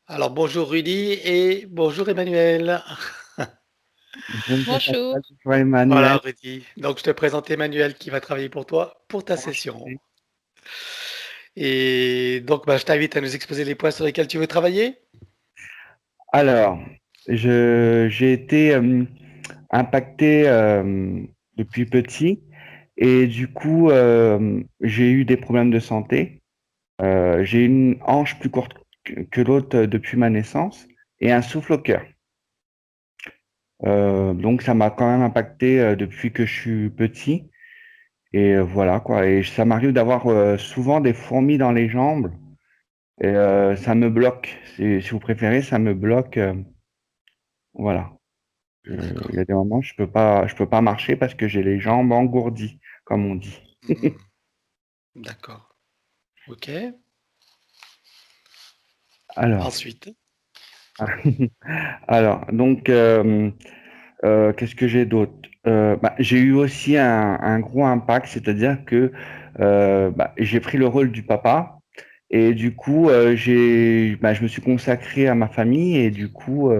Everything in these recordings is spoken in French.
Alors bonjour Rudy et bonjour Emmanuel. Bonjour Bonjour. Pascal, bonjour Emmanuel. Voilà Rudy. Donc je te présente Emmanuel qui va travailler pour toi pour ta session. Enchanté. Et donc je t'invite à nous exposer les points sur lesquels tu veux travailler. Alors, j'ai été impacté depuis petit et du coup, j'ai eu des problèmes de santé. J'ai une hanche plus courte que l'autre depuis ma naissance et un souffle au cœur. Donc ça m'a quand même impacté depuis que je suis petit. Et voilà quoi. Et ça m'arrive d'avoir souvent des fourmis dans les jambes. Et ça me bloque. Si vous préférez, ça me bloque. Voilà. Il D'accord. y a des moments, je peux pas marcher parce que j'ai les jambes engourdies, comme on dit. Hmm. D'accord. Ok. Alors, Ensuite. alors, donc, qu'est-ce que j'ai d'autre? J'ai eu aussi un gros impact, c'est-à-dire que j'ai pris le rôle du papa et du coup, je me suis consacré à ma famille et du coup,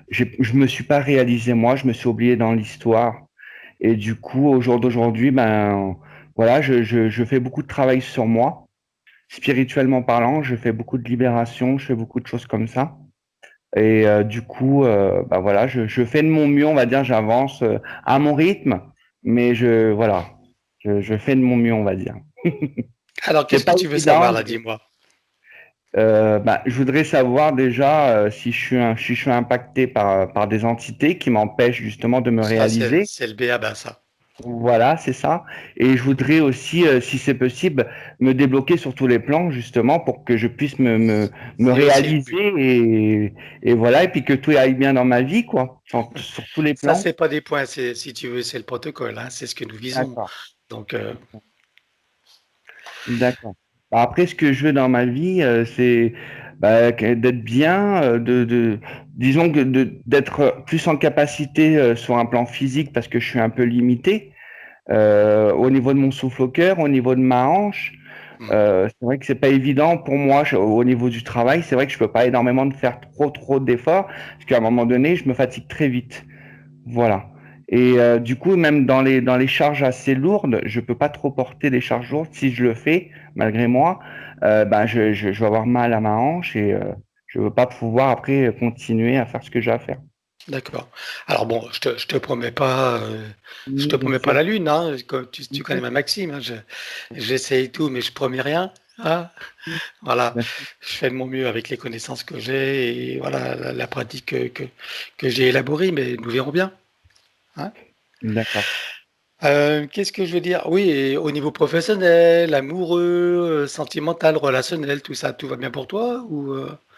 je me suis pas réalisé moi, je me suis oublié dans l'histoire. Et du coup, au jour d'aujourd'hui, voilà, je fais beaucoup de travail sur moi, spirituellement parlant, je fais beaucoup de libération, je fais beaucoup de choses comme ça. Et du coup, voilà, je fais de mon mieux, on va dire, j'avance à mon rythme, mais voilà, je fais de mon mieux, on va dire. Alors C'est qu'est-ce que pas tu veux évident, savoir là, mais dis-moi. je voudrais savoir déjà si je suis impacté par des entités qui m'empêchent justement de me Ça c'est réaliser. c'est le béaba ça. Voilà, c'est ça. Et je voudrais aussi, si c'est possible, me débloquer sur tous les plans, justement, pour que je puisse me C'est aussi le but. réaliser et voilà, et puis que tout aille bien dans ma vie, quoi, sur tous les Ça plans. c'est pas des points, c'est si tu veux c'est le protocole, hein, c'est ce que nous visons. D'accord, Donc d'accord. Après, ce que je veux dans ma vie, c'est d'être bien, disons que d'être plus en capacité sur un plan physique, parce que je suis un peu limité, au niveau de mon souffle au cœur, au niveau de ma hanche. hmm, C'est vrai que c'est pas évident pour moi au niveau du travail. C'est vrai que je peux pas énormément de faire trop d'efforts parce qu'à un moment donné, je me fatigue très vite. Voilà. Et du coup, même dans les charges assez lourdes, je peux pas trop porter des charges lourdes. Si je le fais, malgré moi, je vais avoir mal à ma hanche et je veux pas pouvoir après continuer à faire ce que j'ai à faire. d'accord. Alors bon, je te Oui, je promets pas sais. la lune, hein. Tu connais ma maxime, hein. J'essaye tout, mais je promets rien. Hein. Voilà, je fais de mon mieux avec les connaissances que j'ai et voilà la pratique que j'ai élaborée, mais nous verrons bien. Hein. D'accord. Qu'est-ce que je veux dire? Oui, et au niveau professionnel, amoureux, sentimental, relationnel, tout ça, tout va bien pour toi ou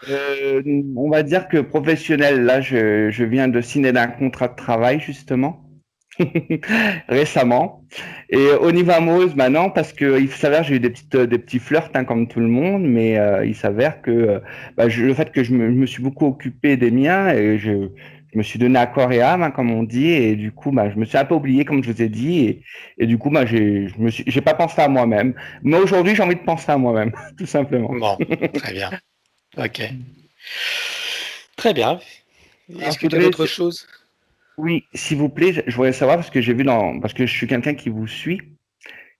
Euh, on va dire que professionnel, là, je viens de signer un contrat de travail, justement, récemment. Et au niveau amoureuse, non, parce que il s'avère, j'ai eu des petits flirts, hein, comme tout le monde, mais il s'avère que le fait que je me suis beaucoup occupé des miens et je me suis donné à corps et âme, hein, comme on dit, et du coup, je me suis un peu oublié, comme je vous ai dit, et du coup, j'ai pas pensé à moi-même. Mais aujourd'hui, j'ai envie de penser à moi-même, tout simplement. bon, très bien. Ok, très bien. Alors, Est-ce je que tu as voudrais, d'autres choses? oui, s'il vous plaît, je voudrais savoir parce que j'ai vu parce que je suis quelqu'un qui vous suit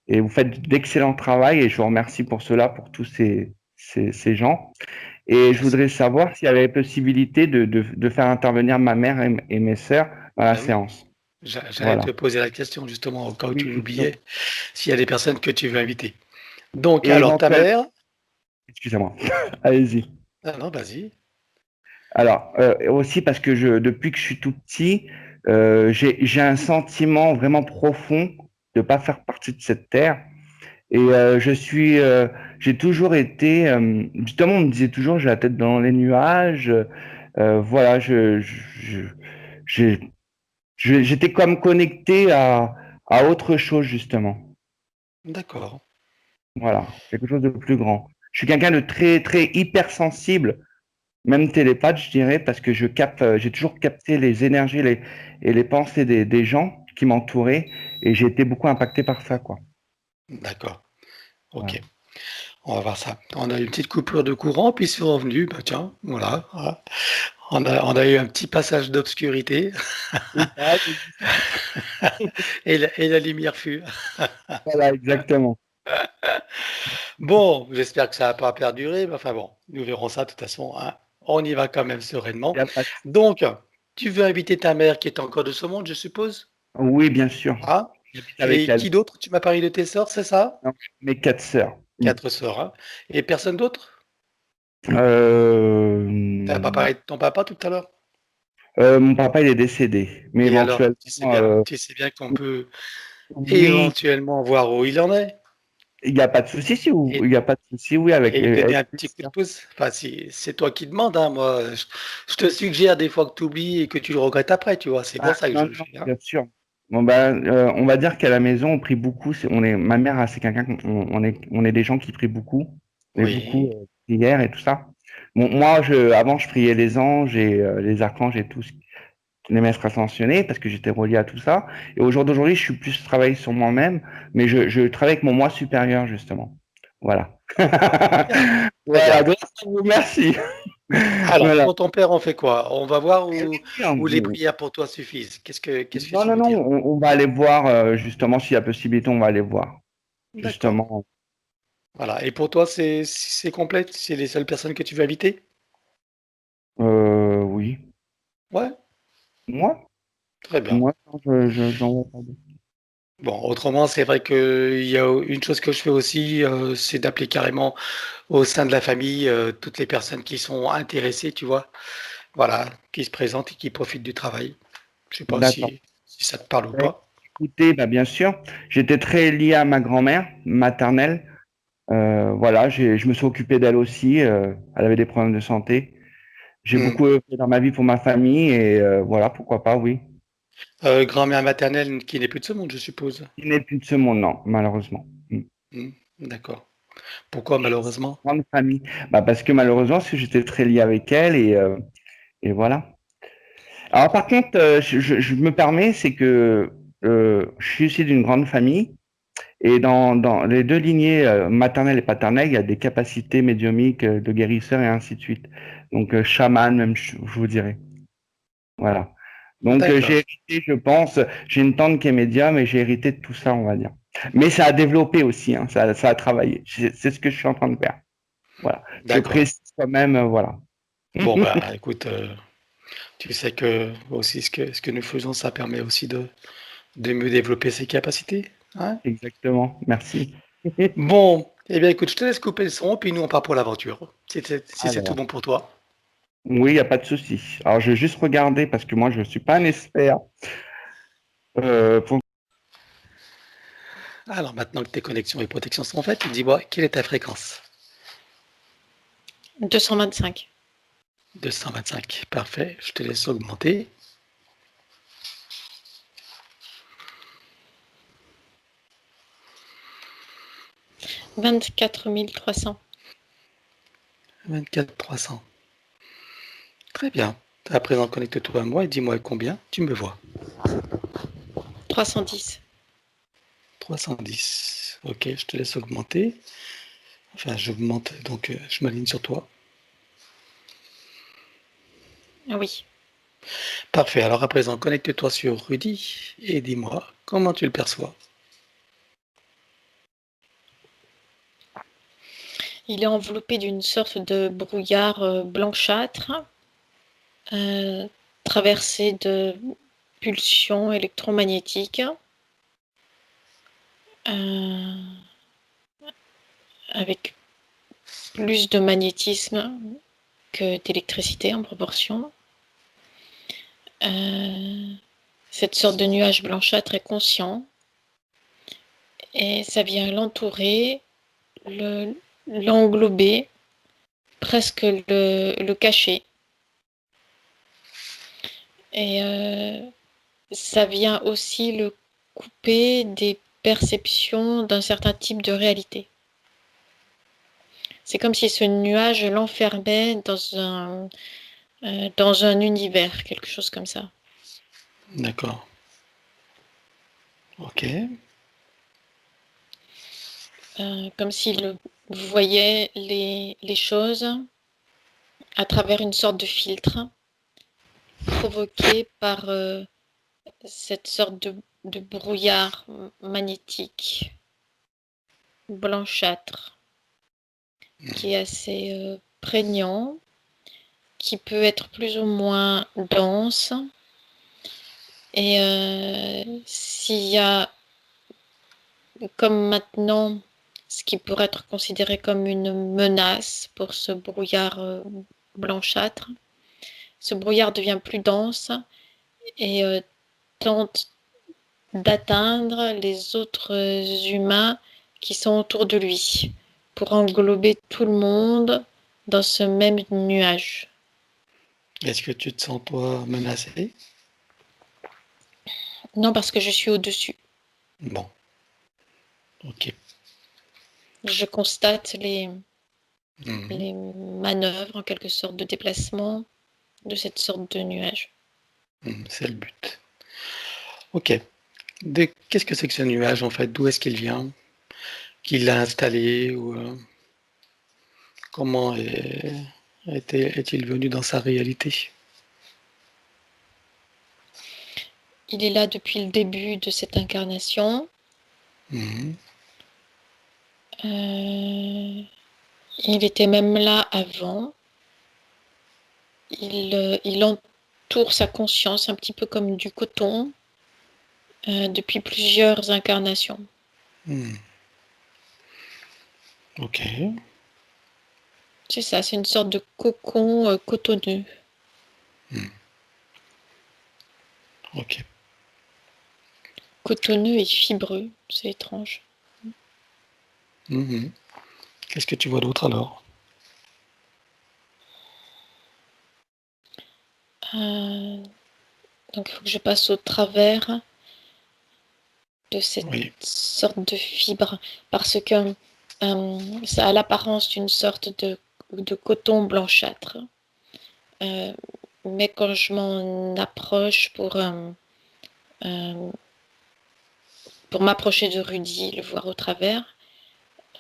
et vous faites d'excellents travail et je vous remercie pour cela, pour tous ces gens. Et je Merci. voudrais savoir s'il y avait possibilité de faire intervenir ma mère et mes sœurs dans la Ben oui, séance. j'allais Voilà. te poser la question justement au cas où tu Oui, justement. l'oubliais, s'il y a des personnes que tu veux inviter. Donc, Et alors ta éventuellement, mère? excusez-moi, allez-y. Ah non, vas-y. Alors, aussi parce que depuis que je suis tout petit, j'ai un sentiment vraiment profond de ne pas faire partie de cette terre. Et j'ai toujours été, justement, on me disait toujours, j'ai la tête dans les nuages. Voilà, j'ai- j'étais comme connecté à autre chose, justement. D'accord. Voilà, quelque chose de plus grand. Je suis quelqu'un de très hypersensible, même télépathe, je dirais, parce que j'ai toujours capté les énergies et les pensées des gens qui m'entouraient, et j'ai été beaucoup impacté par ça, quoi. D'accord. Voilà. Ok. On va voir ça. On a eu une petite coupure de courant, puis c'est revenu. Bah tiens, voilà. Voilà. On a eu un petit passage d'obscurité C'est ça, et la lumière fut. voilà, exactement. Bon, j'espère que ça va pas perdurer, mais enfin bon, nous verrons ça de toute façon, hein. On y va quand même sereinement. Il y a pas de- Donc, tu veux inviter ta mère qui est encore de ce monde, je suppose? Oui, bien sûr. Hein? J'habite avec Et elle. qui d'autre? Tu m'as parlé de tes sœurs, c'est ça? Non, mes 4 sœurs. Mm. 4 sœurs, hein? Et personne d'autre? Tu pas Euh, parlé de ton papa tout à l'heure? mon papa, il est décédé, mais Et alors, éventuellement, tu sais bien qu'on peut oui, éventuellement voir où il en est il n'y a pas de souci, si vous, et, il n'y a pas de souci, oui, et donner avec un petit coup de plaisir. pouce. Enfin, si c'est toi qui demandes, hein, moi, je te suggère des fois que tu oublies et que tu le regrettes après, tu vois. C'est pour Ah, ça que je non, le non, fais, hein. bien sûr. Bon, ben, on va dire qu'à la maison, on prie beaucoup. Ma mère, c'est quelqu'un, on est des gens qui prient beaucoup. On est beaucoup Oui. prières et tout ça. Bon, moi, avant, je priais les anges et les archanges et tout, les maîtres ascensionnés, parce que j'étais relié à tout ça. Et au jour d'aujourd'hui, je suis plus travaillé sur moi-même, mais je travaille avec mon moi supérieur, justement. Voilà. Bien, très Voilà, bien. donc, merci. Alors, Voilà. pour ton père, on fait quoi? On va voir où les Bien. prières pour toi suffisent. Qu'est-ce que Non, tu non, veux non, dire? on va aller voir, justement, s'il y a possibilité, on va aller voir. D'accord. Justement, Voilà. Et pour toi, c'est complet? C'est les seules personnes que tu veux inviter? oui. Ouais, Moi? très bien. Moi, non, j'en vois pas d'autres. Bon, autrement, c'est vrai qu'il y a une chose que je fais aussi, c'est d'appeler carrément au sein de la famille toutes les personnes qui sont intéressées, tu vois, voilà, qui se présentent et qui profitent du travail. Je sais pas D'accord. si ça te parle ou Bah, pas. écoutez, bah, bien sûr, j'étais très lié à ma grand-mère maternelle. Voilà, je me suis occupé d'elle aussi. Elle avait des problèmes de santé. J'ai Hmm. beaucoup œuvré dans ma vie pour ma famille et voilà, pourquoi pas, oui. Grand-mère maternelle qui n'est plus de ce monde, je suppose. Il n'est plus de ce monde, non, malheureusement. Hmm. D'accord. Pourquoi malheureusement? Grande famille. Bah, parce que malheureusement, parce que j'étais très lié avec elle et voilà. Alors par contre, je me permets, c'est que je suis issu d'une grande famille et dans les deux lignées maternelle et paternelle, il y a des capacités médiumniques de guérisseurs et ainsi de suite. Donc chaman, même, je vous dirais. Voilà. Donc j'ai D'accord. hérité, je pense, j'ai une tante qui est médium et j'ai hérité de tout ça, on va dire. Mais ça a développé aussi, hein, ça a travaillé. C'est ce que je suis en train de faire. Voilà. Je D'accord. précise quand même, voilà. Bon, bah écoute, tu sais que aussi ce que nous faisons, ça permet aussi de mieux développer ses capacités, hein. Exactement. Merci. Bon, eh bien écoute, je te laisse couper le son, puis nous on part pour l'aventure, si c'est tout Alors. bon pour toi. Oui, il n'y a pas de souci. Alors, je vais juste regarder parce que moi, je ne suis pas un expert. Pour... Alors maintenant que tes connexions et protections sont faites, dis-moi, quelle est ta fréquence? 225. 225, parfait, je te laisse augmenter. 24 300. 24 300. Très bien. À présent, connecte-toi à moi et dis-moi combien tu me vois. 310. 310. Ok, je te laisse augmenter. Enfin, j'augmente, donc je m'aligne sur toi. Ah oui. Parfait. Alors à présent, connecte-toi sur Rudy et dis-moi comment tu le perçois. Il est enveloppé d'une sorte de brouillard blanchâtre, euh, traversé de pulsions électromagnétiques, euh, avec plus de magnétisme que d'électricité en proportion. Cette sorte de nuage blanchâtre est conscient et ça vient l'entourer, l'englober, presque le cacher. Et ça vient aussi le couper des perceptions d'un certain type de réalité. C'est comme si ce nuage l'enfermait dans un univers, quelque chose comme ça. D'accord. Ok. Comme si vous voyez les choses à travers une sorte de filtre provoqué par cette sorte de brouillard magnétique blanchâtre qui est assez prégnant, qui peut être plus ou moins dense. Et s'il y a, comme maintenant, ce qui pourrait être considéré comme une menace pour ce brouillard blanchâtre, ce brouillard devient plus dense et tente d'atteindre les autres humains qui sont autour de lui pour englober tout le monde dans ce même nuage. Est-ce que tu te sens, toi, menacé? Non, parce que je suis au-dessus. Bon, ok. Je constate Mhm. les manœuvres, en quelque sorte, de déplacement de cette sorte de nuage. C'est le but. Ok. Qu'est-ce que c'est que ce nuage, en fait? D'où est-ce qu'il vient? Qui l'a installé? Ou, comment est-il venu dans sa réalité? Il est là depuis le début de cette incarnation. Mhm. Il était même là avant. Il entoure sa conscience un petit peu comme du coton depuis plusieurs incarnations. Ok. C'est ça, c'est une sorte de cocon cotonneux. Ok. Cotonneux et fibreux, c'est étrange. Mhm. Qu'est-ce que tu vois d'autre alors? Donc il faut que je passe au travers de cette Oui. sorte de fibre parce que ça a l'apparence d'une sorte de coton blanchâtre. Mais quand je m'en approche pour m'approcher de Rudy, le voir au travers,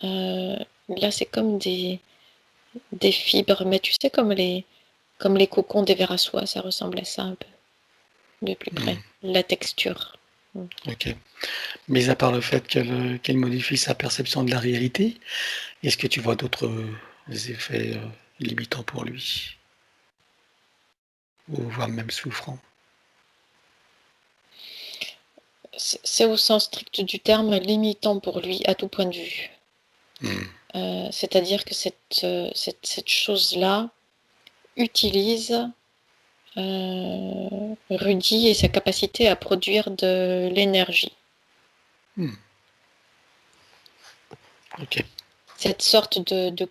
là c'est comme des fibres, mais tu sais, comme les cocons des vers à soie, ça ressemble à ça un peu, de plus près, la texture. Ok. Mis à part le fait qu'elle modifie sa perception de la réalité, est-ce que tu vois d'autres effets limitants pour lui? Ou voire même souffrants? C'est au sens strict du terme limitant pour lui à tout point de vue. C'est-à-dire que cette chose-là utilise Rudy et sa capacité à produire de l'énergie. Ok. Cette sorte de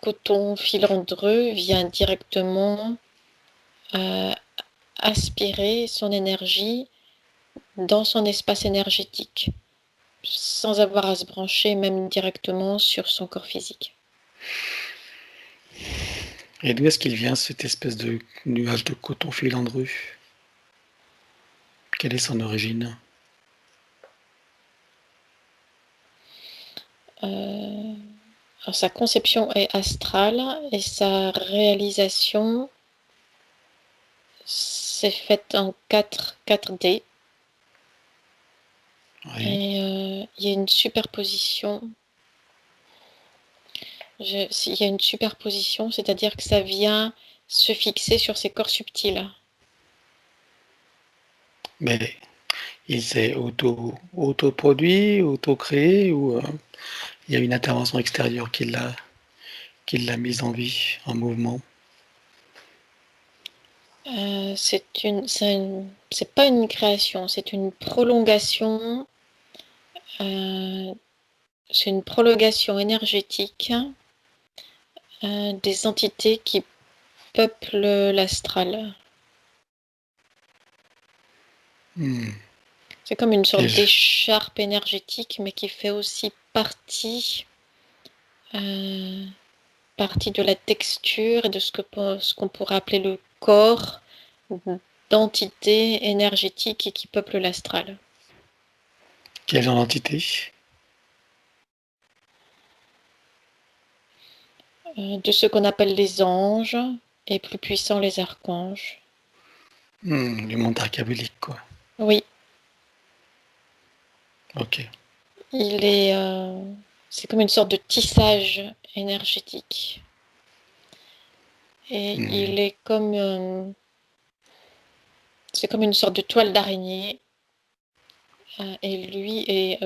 coton filandreux vient directement aspirer son énergie dans son espace énergétique, sans avoir à se brancher même directement sur son corps physique. Et d'où est-ce qu'il vient cette espèce de nuage de coton filandreux? Quelle est son origine? Alors, sa conception est astrale et sa réalisation s'est faite en 4D. Oui. Et il y a une superposition. Il y a une superposition, c'est-à-dire que ça vient se fixer sur ces corps subtils. Mais il s'est autoproduit, auto-créé, ou il y a une intervention extérieure qui l'a mise en vie, en mouvement? C'est pas une création, c'est une prolongation. C'est une prolongation énergétique des entités qui peuplent l'astral. C'est comme une sorte Et d'écharpe énergétique, mais qui fait aussi partie de la texture et de ce qu'on pourrait appeler le corps d'entités énergétiques et qui peuplent l'astral. quelle entité? de ce qu'on appelle les anges et plus puissants les archanges. Du monde archabolique, quoi. Oui, Ok. C'est comme une sorte de tissage énergétique. Et il est c'est comme une sorte de toile d'araignée. Et lui est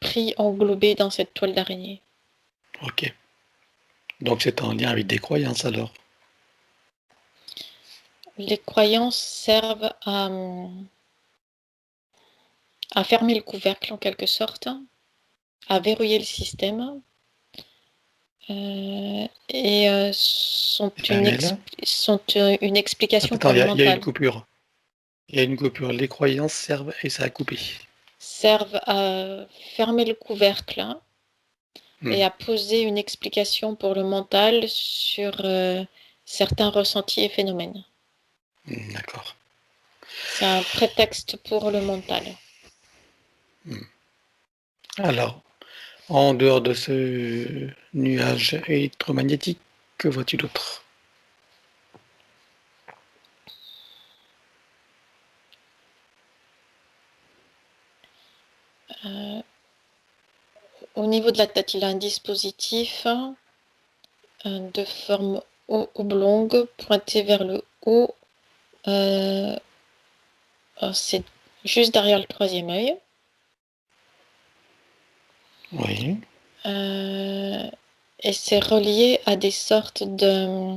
pris, englobé dans cette toile d'araignée. Ok. Donc c'est en lien avec des croyances alors. Les croyances servent à fermer le couvercle en quelque sorte, à verrouiller le système et sont une explication Attends, pour le il y a une mental. coupure. Il y a une coupure. Les croyances servent et ça a coupé. Servent à fermer le couvercle et à poser une explication pour le mental sur certains ressentis et phénomènes. D'accord. C'est un prétexte pour le mental. Alors, en dehors de ce nuage électromagnétique, que vois-tu d'autre? Au niveau de la tête, il a un dispositif de forme oblongue, pointé vers le haut. C'est juste derrière le troisième œil. Oui. Et c'est relié à des sortes de...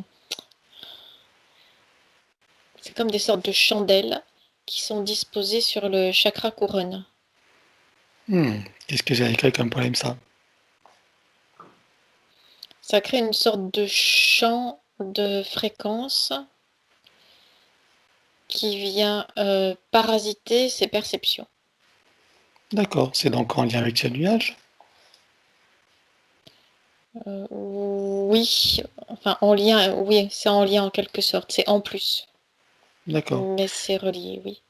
C'est comme des sortes de chandelles qui sont disposées sur le chakra couronne. Qu'est-ce que j'ai écrit comme problème ça? Ça crée une sorte de champ de fréquence qui vient parasiter ses perceptions. D'accord, c'est donc en lien avec ce nuage? Oui, enfin en lien, oui, c'est en lien en quelque sorte, c'est en plus, D'accord. mais c'est relié, oui.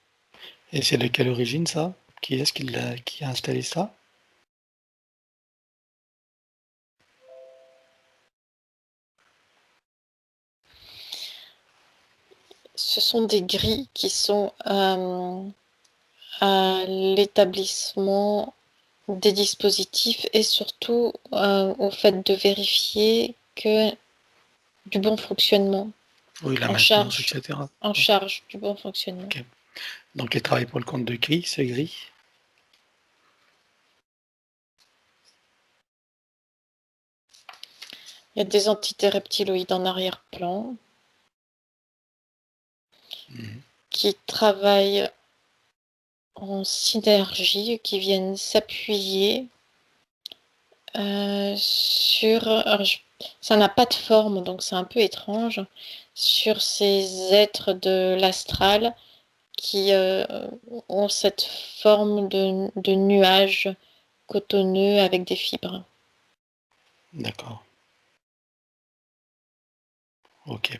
Et c'est de quelle origine ça? Qui est-ce qui a installé ça? Ce sont des grilles qui sont à l'établissement des dispositifs et surtout au fait de vérifier que du bon fonctionnement, Oui, la en maintenance, charge, etc. en Oui. charge du bon fonctionnement. Ok. Donc il travaille pour le compte de Gris, ce Gris. Il y a des entités reptiloïdes en arrière-plan qui travaillent en synergie, qui viennent s'appuyer sur... ça n'a pas de forme, donc c'est un peu étrange, sur ces êtres de l'astral qui ont cette forme de nuage cotonneux avec des fibres. D'accord. Ok.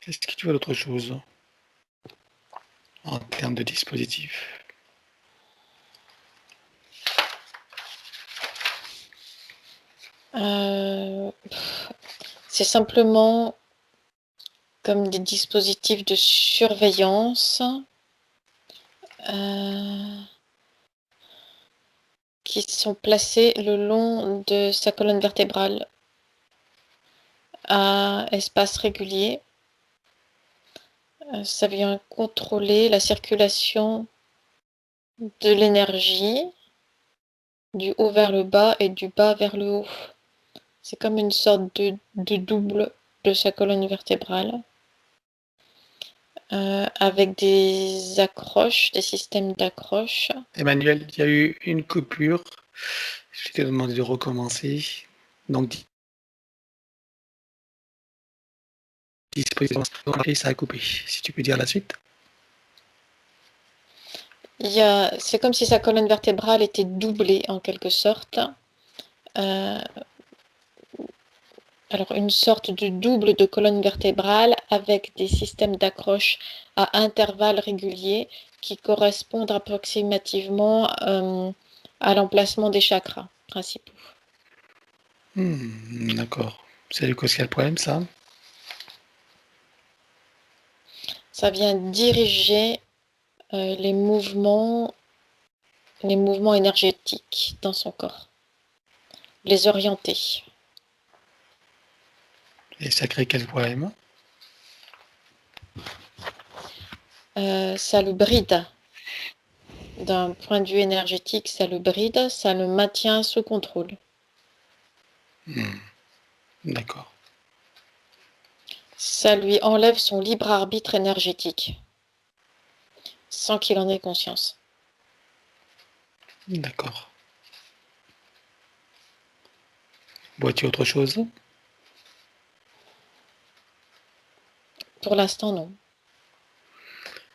Qu'est-ce que tu vois d'autre chose en termes de dispositif? C'est simplement comme des dispositifs de surveillance qui sont placés le long de sa colonne vertébrale à espace régulier. Ça vient contrôler la circulation de l'énergie du haut vers le bas et du bas vers le haut. C'est comme une sorte de double de sa colonne vertébrale avec des accroches, des systèmes d'accroches. Emmanuel, il y a eu une coupure. Je t'ai demandé de recommencer. Donc, dispositif, et ça a coupé. Si tu peux dire la suite. C'est comme si sa colonne vertébrale était doublée en quelque sorte. Alors une sorte de double de colonne vertébrale avec des systèmes d'accroche à intervalles réguliers qui correspondent approximativement à l'emplacement des chakras principaux. D'accord. C'est du quel problème, ça? Ça vient diriger les mouvements énergétiques dans son corps, les orienter. Et ça crée quel problème? Ça le bride. D'un point de vue énergétique, ça le bride, ça le maintient sous contrôle. D'accord. Ça lui enlève son libre arbitre énergétique, sans qu'il en ait conscience. D'accord. Vois-tu autre chose? Pour l'instant, non.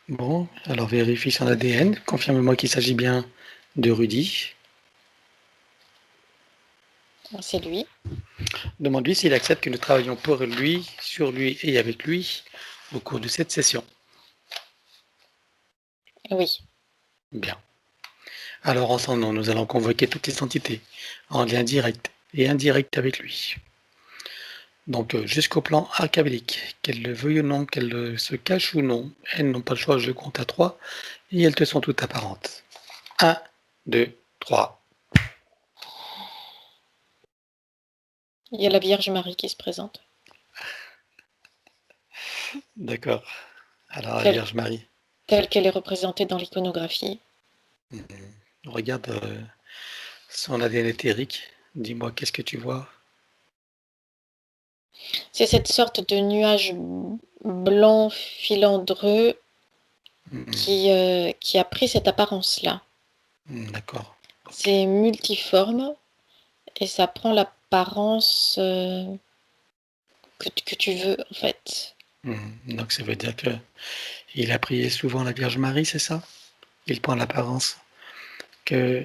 Bon, alors vérifie son ADN. Confirme-moi qu'il s'agit bien de Rudy. C'est lui. Demande-lui s'il accepte que nous travaillions pour lui, sur lui et avec lui au cours de cette session. Oui. Bien. Alors ensemble, nous allons convoquer toutes les entités en lien direct et indirect avec lui. Donc jusqu'au plan arcabélique, qu'elles le veuillent ou non, qu'elles se cachent ou non, elles n'ont pas le choix, je compte à 3 et elles te sont toutes apparentes. 1, 2, 3. Il y a la Vierge Marie qui se présente. D'accord. Alors la Telle, Vierge Marie, telle qu'elle est représentée dans l'iconographie. regarde son ADN éthérique. Dis-moi, qu'est-ce que tu vois? C'est cette sorte de nuage blanc filandreux qui a pris cette apparence-là. D'accord. C'est multiforme et ça prend l'apparence que tu veux, en fait. Donc ça veut dire que il a prié souvent la Vierge Marie, c'est ça? Il prend l'apparence que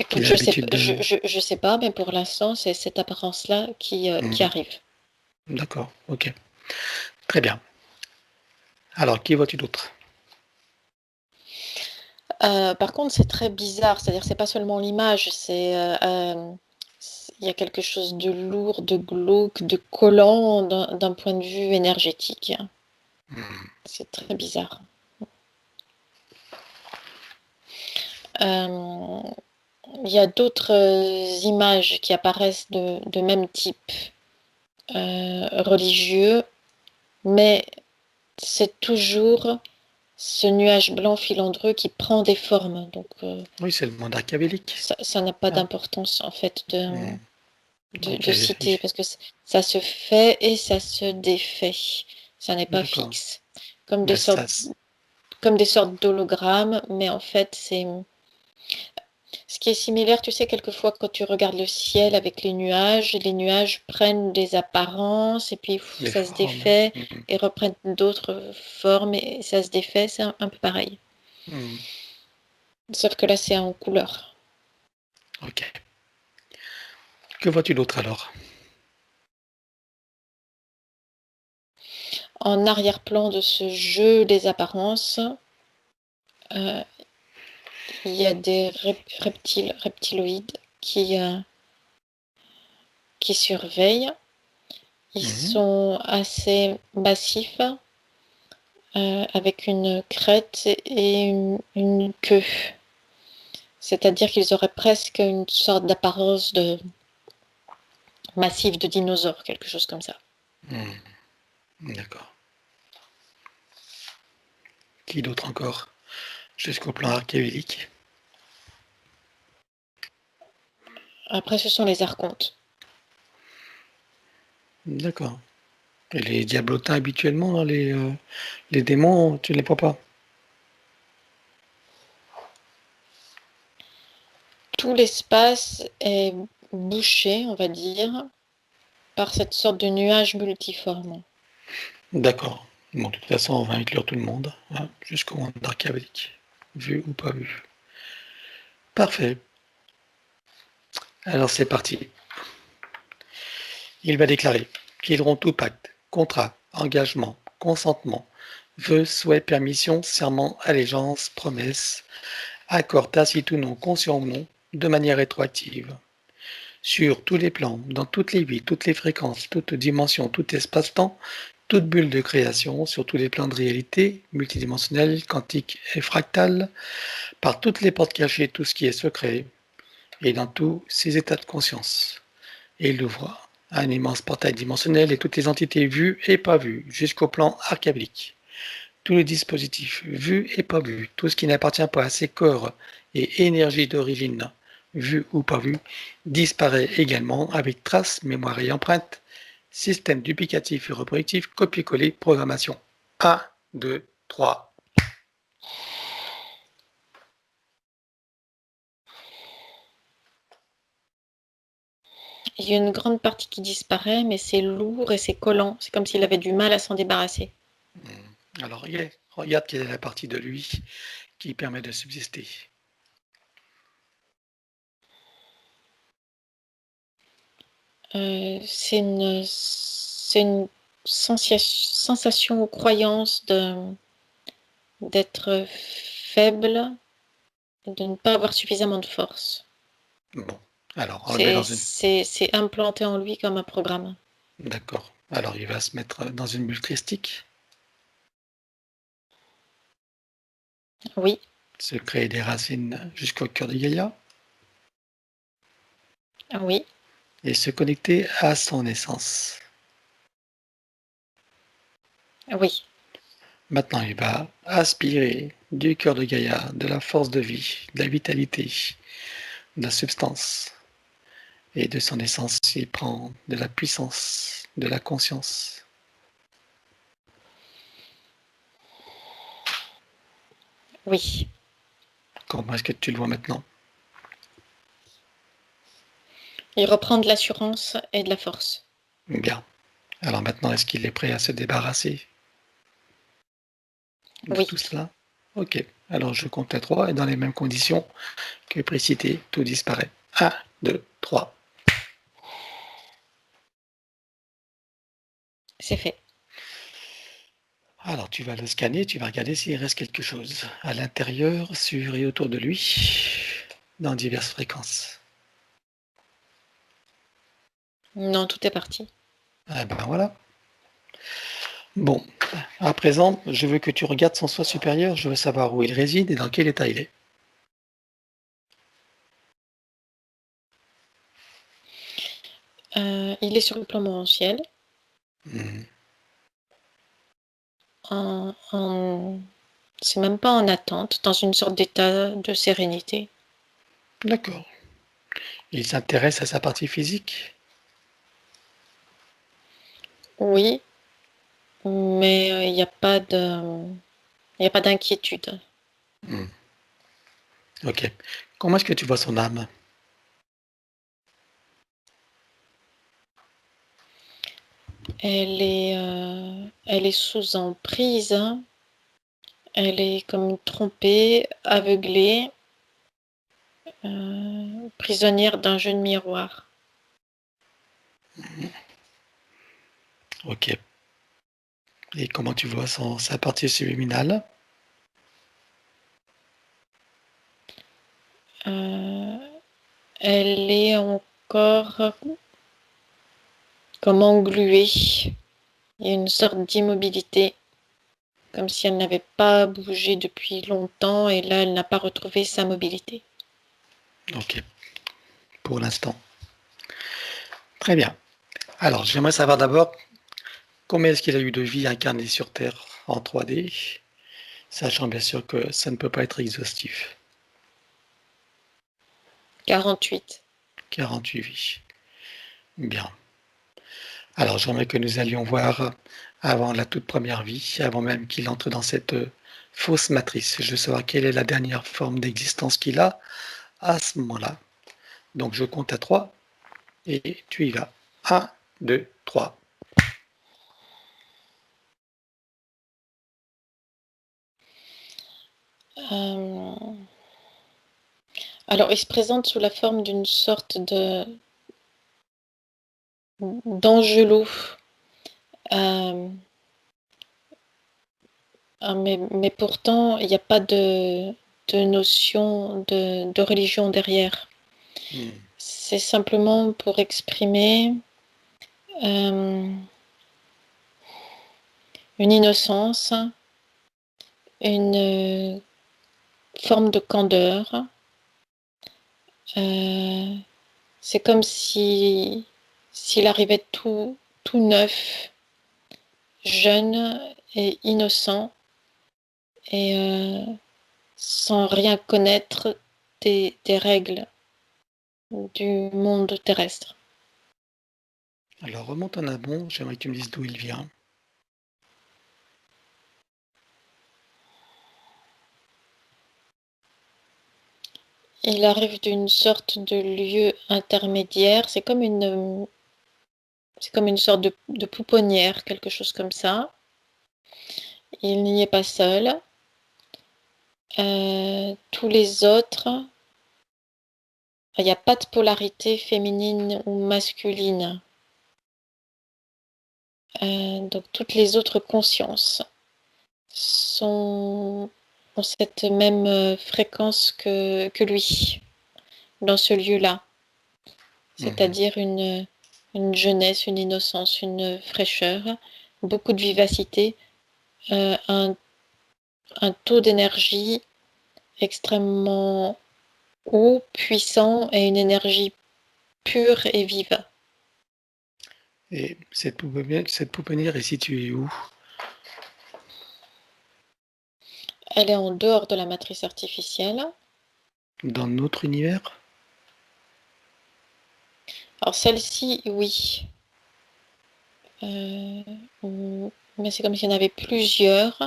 qu'il Écoute, a l'habitude de... je sais pas, mais pour l'instant, c'est cette apparence-là qui arrive. D'accord, ok. Très bien. Alors, qui vois-tu d'autre? Par contre, c'est très bizarre, c'est-à-dire c'est pas seulement l'image, il y a quelque chose de lourd, de glauque, de collant d'un point de vue énergétique. C'est très bizarre. Il y a d'autres images qui apparaissent de même type religieux, mais c'est toujours ce nuage blanc filandreux qui prend des formes. Donc, Oui, c'est le monde archabélique. ça n'a pas Ah. d'importance, en fait, Ok, de citer, parce que ça se fait et ça se défait. Ça n'est pas d'accord. fixe. Comme des Mais sortes, comme des sortes d'hologrammes, mais en fait, c'est... Ce qui est similaire, tu sais, quelquefois quand tu regardes le ciel avec les nuages prennent des apparences et puis les ça se formes. défait et reprennent d'autres formes et ça se défait, c'est un peu pareil. Sauf que là, c'est en couleur. Ok. Que vois-tu d'autre alors? En arrière-plan de ce jeu des apparences, il y a des reptiloïdes qui surveillent. Ils sont assez massifs, avec une crête et une queue. C'est-à-dire qu'ils auraient presque une sorte d'apparence de massif de dinosaure, quelque chose comme ça. D'accord. Qui d'autre encore? Jusqu'au plan archabélique. Après, ce sont les archontes. D'accord. Et les diablotins habituellement dans les démons, tu ne les vois pas? Tout l'espace est bouché, on va dire, par cette sorte de nuage multiforme. D'accord. Bon, de toute façon, on va inclure tout le monde, hein, jusqu'au monde archabélique. Vu ou pas vu. Parfait. Alors c'est parti. Il va déclarer qu'ils auront tout pacte, contrat, engagement, consentement, vœu, souhait, permission, serment, allégeance, promesse, accord tacite ou non, conscient ou non, de manière rétroactive, sur tous les plans, dans toutes les vies, toutes les fréquences, toutes dimensions, tout espace-temps, toute bulle de création, sur tous les plans de réalité, multidimensionnels, quantiques et fractales, par toutes les portes cachées, tout ce qui est secret, et dans tous ces états de conscience. Et il ouvre un immense portail dimensionnel et toutes les entités vues et pas vues, jusqu'au plan archabique. Tous les dispositifs vus et pas vus, tout ce qui n'appartient pas à ces corps et énergies d'origine, vus ou pas vus, disparaît également avec traces, mémoire et empreinte, système duplicatif et reproductif, copier-coller, programmation. 1, 2, 3. Il y a une grande partie qui disparaît, mais c'est lourd et c'est collant. C'est comme s'il avait du mal à s'en débarrasser. Alors, regarde quelle est la partie de lui qui permet de subsister. C'est une sensation ou croyance d'être faible, de ne pas avoir suffisamment de force. Bon, alors on le met dans une... C'est implanté en lui comme un programme. D'accord. Alors il va se mettre dans une bulle christique, Oui, se créer des racines jusqu'au cœur de Gaïa oui, et se connecter à son essence. oui, Maintenant, il va aspirer du cœur de Gaïa, de la force de vie, de la vitalité, de la substance. Et de son essence, il prend de la puissance, de la conscience. oui. Comment est-ce que tu le vois maintenant? Il reprend de l'assurance et de la force. Bien. Alors maintenant, est-ce qu'il est prêt à se débarrasser de Oui. tout cela? Ok. Alors je compte à 3 et dans les mêmes conditions que précité, tout disparaît. 1, 2, 3. C'est fait. Alors tu vas le scanner, tu vas regarder s'il reste quelque chose à l'intérieur, sur et autour de lui, dans diverses fréquences. Non, tout est parti. Ah ben voilà. Bon, à présent, je veux que tu regardes son soi supérieur, je veux savoir où il réside et dans quel état il est. Il est sur le plan mensuel. Mhm. C'est même pas en attente, dans une sorte d'état de sérénité. D'accord. Il s'intéresse à sa partie physique? Oui, mais il n'y a pas d'inquiétude. Mhm. Ok. Comment est-ce que tu vois son âme? Elle est sous emprise, hein. Elle est comme trompée, aveuglée, prisonnière d'un jeu de miroir. Ok. Et comment tu vois sa partie subliminale? Elle est encore comme engluée. Il y a une sorte d'immobilité, comme si elle n'avait pas bougé depuis longtemps et là, elle n'a pas retrouvé sa mobilité. Ok. Pour l'instant. Très bien. Alors, j'aimerais savoir d'abord combien est-ce qu'il a eu de vie incarnée sur Terre en 3D, sachant bien sûr que ça ne peut pas être exhaustif. 48. 48 vies. Bien. Alors, j'aimerais que nous allions voir avant la toute première vie, avant même qu'il entre dans cette fausse matrice. Je veux savoir quelle est la dernière forme d'existence qu'il a à ce moment-là. Donc, je compte à 3 et tu y vas. 1, 2, 3. Euh, Alors, il se présente sous la forme d'une sorte d'angelot. Euh, mais pourtant, il n'y a pas de notion de religion derrière. c'est simplement pour exprimer une innocence, une forme de candeur. C'est comme si s'il arrivait tout neuf, jeune et innocent, et sans rien connaître des règles du monde terrestre. Alors remonte en amont, j'aimerais que tu me dises d'où il vient. Il arrive d'une sorte de lieu intermédiaire, c'est comme une sorte de pouponnière, quelque chose comme ça. Il n'y est pas seul. Tous les autres, il n'y a pas de polarité féminine ou masculine. Donc toutes les autres consciences ont cette même fréquence que lui, dans ce lieu-là. C'est-à-dire une jeunesse, une innocence, une fraîcheur, beaucoup de vivacité, un taux d'énergie extrêmement haut, puissant et une énergie pure et vive. Et cette pouponnière est située où? Elle est en dehors de la matrice artificielle. Dans notre univers? Alors celle-ci, oui. Mais c'est comme s'il y en avait plusieurs.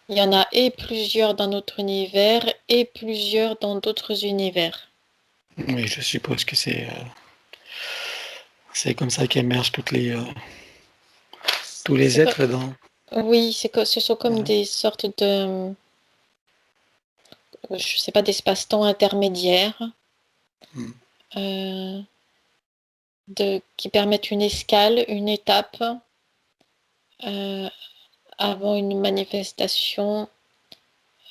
Il y en a et plusieurs dans notre univers et plusieurs dans d'autres univers. Oui, je suppose que c'est comme ça qu'émergent tous les C'est êtres dans. Oui, ce sont comme Ouais. des sortes de, je sais pas, d'espace-temps intermédiaires euh, qui permettent une escale, une étape euh, avant une manifestation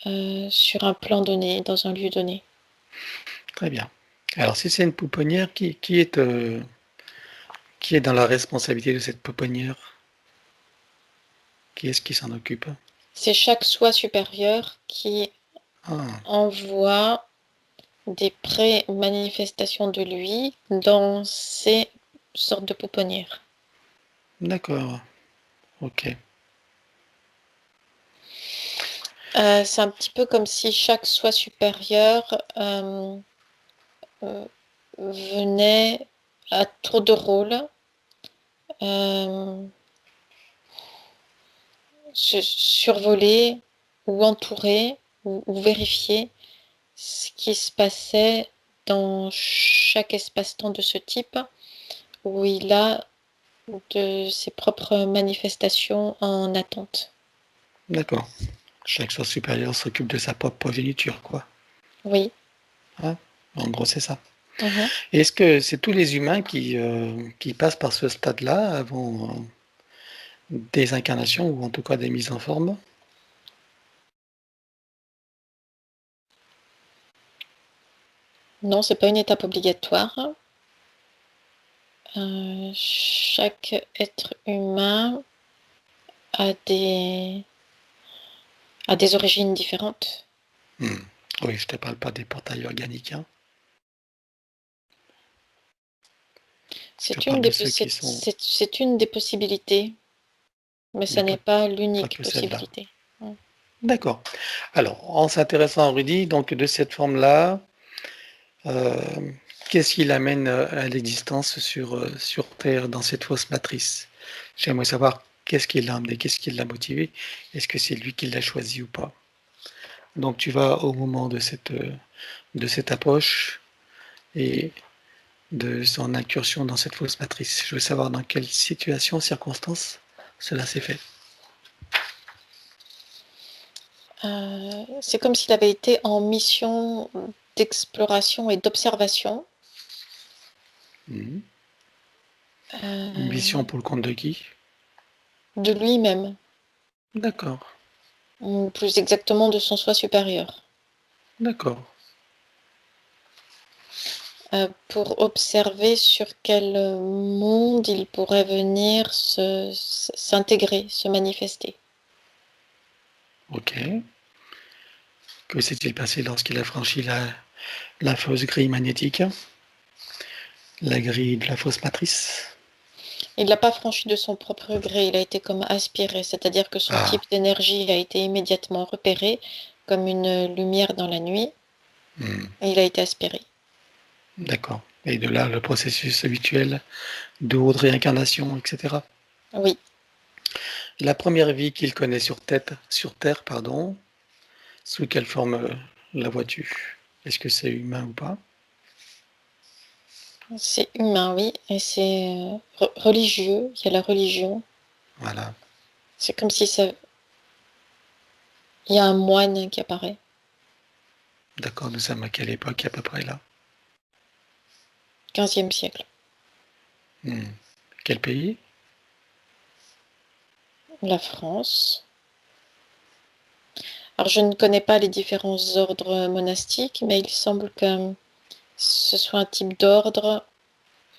sur un plan donné, dans un lieu donné. Très bien. Alors, si c'est une pouponnière, qui est dans la responsabilité de cette pouponnière? Qui est-ce qui s'en occupe? C'est chaque soi supérieur qui envoie des pré-manifestations de lui dans ces sortes de pouponnières. D'accord. Ok. C'est un petit peu comme si chaque soi supérieur venait à tour de rôle survoler ou entourer ou vérifier ce qui se passait dans chaque espace-temps de ce type, où il a de ses propres manifestations en attente. D'accord. Chaque soi supérieur s'occupe de sa propre progéniture, quoi. Oui. Hein? En gros, c'est ça. Mhm. Et est-ce que c'est tous les humains qui passent par ce stade-là avant des incarnations ou en tout cas des mises en forme? Non, c'est pas une étape obligatoire. Chaque être humain a des origines différentes. Oui, je te parle pas des portails organiques. Hein. C'est parle une, de ceux qui sont c'est une des possibilités, mais ça n'est pas l'unique que celle-là. possibilité. D'accord. Alors, en s'intéressant à Rudy, donc de cette forme-là, qu'est-ce qui l'amène à l'existence sur Terre dans cette fausse matrice? J'aimerais savoir qu'est-ce qui l'a amené, qu'est-ce qui l'a motivé, est-ce que c'est lui qui l'a choisi ou pas? Donc tu vas au moment de cette approche et de son incursion dans cette fausse matrice. Je veux savoir dans quelle situation, circonstance cela s'est fait. C'est comme s'il avait été en mission d'exploration et d'observation. Une mission pour le compte de qui? De lui-même, D'accord, ou plus exactement de son soi supérieur. d'accord. pour observer sur quel monde il pourrait venir s'intégrer, se manifester. Ok. Que s'est-il passé lorsqu'il a franchi la fausse grille magnétique, la grille de la fausse matrice? Il l'a pas franchi de son propre gré, il a été comme aspiré, c'est-à-dire que son Ah, type d'énergie a été immédiatement repéré comme une lumière dans la nuit et il a été aspiré. d'accord. Et de là, le processus habituel de haute réincarnation, etc. Oui, La première vie qu'il connaît sur Terre, pardon, sous quelle forme la vois-tu? Est-ce que c'est humain ou pas? c'est humain, oui, et c'est religieux, il y a la religion. Voilà, C'est comme si ça... Il y a un moine qui apparaît. d'accord, nous sommes à quelle époque à peu près là? 15e siècle. Quel pays? La France. Alors je ne connais pas les différents ordres monastiques, mais il semble que ce soit un type d'ordre